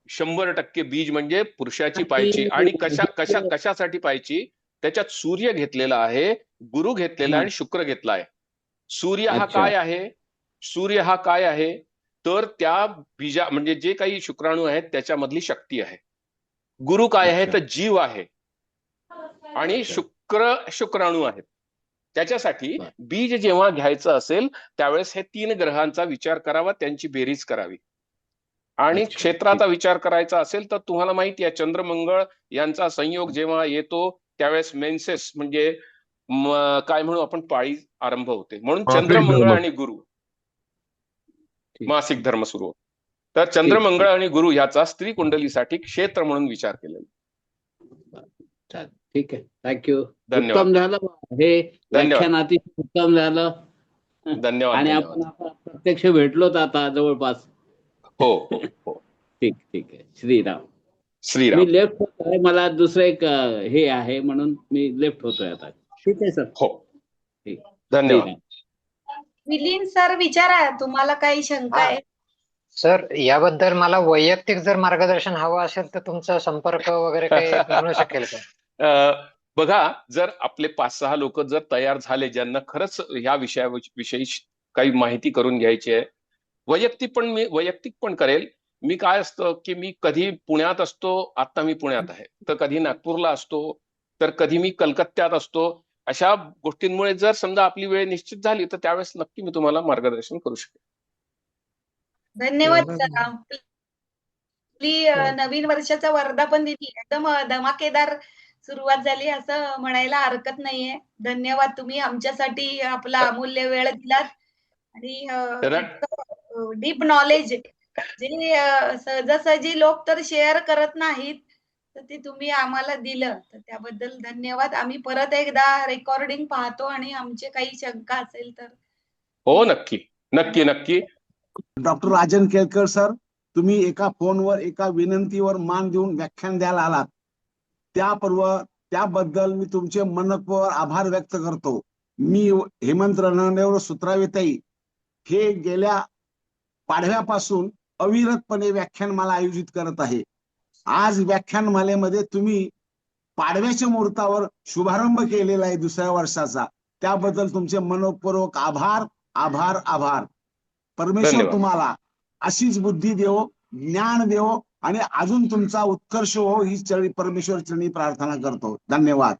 100% बीज म्हणजे पुरुषाची आणि पाहिजे. आणि कशासाठी पाहिजे? त्याच्यात सूर्य घेतलेला आहे, गुरु घेतलेला आहे आणि शुक्र घेतला आहे. सूर्य हा अच्छा. काय आहे? सूर्य हा काय आहे? तर त्या बीजा म्हणजे जे काही शुक्राणू आहेत त्याच्यामधली शक्ती आहे. गुरु काय आहे? अच्छा. तर जीव आहे. आणि शुक्राणू आहेत. त्याच्यासाठी बरं. बीज जेव्हा घ्यायचं असेल त्यावेळेस हे 3 ग्रहांचा विचार करावा, त्यांची बेरीज करावी. आणि अच्छा, क्षेत्राचा विचार करायचा असेल तर तुम्हाला माहिती आहे चंद्र मंगळ यांचा संयोग जेव्हा येतो त्यावेळेस मेन्सेस म्हणजे काय म्हणू आपण, पाळी आरंभ होते. म्हणून चंद्र मंगळ आणि गुरु, ठीक. मासिक धर्म सुरू होतो. तर चंद्र ठीक, मंगळ आणि गुरु याचा स्त्री कुंडलीसाठी क्षेत्र म्हणून विचार केलेला. चालेल, ठीक आहे, थँक्यू. धन्यवाद. उत्तम झालं हे व्याख्यान, अतिशय उत्तम झालं. धन्यवाद. आणि धन्यवाद. आपण प्रत्यक्ष भेटलोत आता जवळपास. हो हो हो. ठीक ठीक आहे. श्रीराम. श्रीराम. मी लेफ्ट होतोय, मला दुसरं एक हे आहे म्हणून मी लेफ्ट होतोय आता. ठीक आहे सर. हो, ठीक. धन्यवाद. श्रीराम. मिलिंद सर विचारा, तुम्हाला काही शंका आहे? सर, याबद्दल मला वैयक्तिक जर मार्गदर्शन हवं असेल तर तुमचा संपर्क वगैरे काही मिळू शकेल का? बघा, जर आपले 5-6 लोक जर तयार झाले ज्यांना खरंच ह्या विषयाविषयी काही माहिती करून घ्यायची आहे, मी वैयक्तिक पण करेल. मी काय असतं की मी कधी पुण्यात असतो, आता मी पुण्यात आहे, तर कधी नागपूरला असतो, तर कधी मी कलकत्त्यात असतो. अशा गोष्टींमुळे जर समजा आपली वेळ निश्चित झाली तर त्यावेळेस नक्की मी तुम्हाला मार्गदर्शन करू शकेन. धन्यवाद सर. आपली नवीन वर्षाचा वर्धापन दिन एकदम धमाकेदार सुरुवात झाली असं म्हणायला हरकत नाहीये. धन्यवाद, तुम्ही आमच्यासाठी आपला अमूल्य वेळ दिलात आणि डीप नॉलेज जे सहजासहजी लोक तर शेअर करत नाहीत, तर ते तुम्ही आम्हाला दिलं, तर त्याबद्दल धन्यवाद. आम्ही परत एकदा रेकॉर्डिंग पाहतो आणि आमचे काही शंका असेल तर. हो, नक्की नक्की नक्की. डॉक्टर राजन केळकर सर, तुम्ही एका फोनवर एका विनंतीवर मान देऊन व्याख्यान द्यायला आलात, त्याबद्दल मी तुमचे मनपूर्वक आभार व्यक्त करतो. मी हेमंत रणदेव सुत्रावेताई हे गेल्या पाडव्यापासून अविरतपणे व्याख्यानमाला आयोजित करत आहे. आज व्याख्यानमालेमध्ये तुम्ही पाडव्याच्या मुहूर्तावर शुभारंभ केलेला आहे दुसऱ्या वर्षाचा. त्याबद्दल तुमचे मनपूर्वक आभार आभार आभार. परमेश्वर धन्यवाद. तुम्हाला अशीच बुद्धी देवो, ज्ञान देवो आणि अजून तुमचा उत्कर्ष हो, ही परमेश्वर चरणी प्रार्थना करतो. धन्यवाद.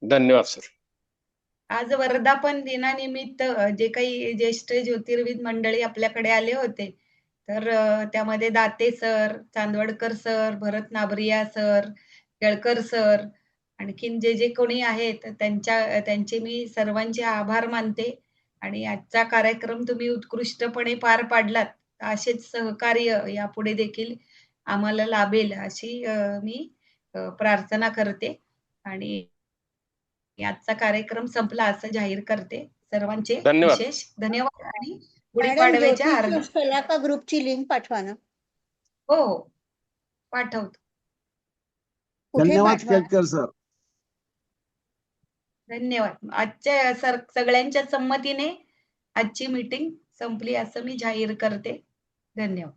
धन्यवाद सर. आज वर्धापन दिनानिमित्त जे काही ज्येष्ठ ज्योतिर्विद मंडळी आपल्याकडे आले होते, तर त्यामध्ये दाते सर, चांदवडकर सर, भरत नाबरिया सर, केळकर सर, आणखीन जे कोणी आहेत त्यांचे मी सर्वांचे आभार मानते. आणि आजचा कार्यक्रम तुम्ही उत्कृष्टपणे पार पाडलात. असेच सहकार्य यापुढे देखील आम्हाला लाभेल अशी मी प्रार्थना करते. आणि आजचा कार्यक्रम संपला असं जाहीर करते. सर्वांचे धन्यवाद. विशेष धन्यवाद आणि गुढीपाडव्याच्या हार्दिक ग्रुपची लिंक पाठवा ना. हो, पाठवतो. धन्यवाद केळकर सर. धन्यवाद. आजच्या सगळ्यांच्या संमतीने आजची मीटिंग संपली असं मी जाहीर करते. धन्यवाद.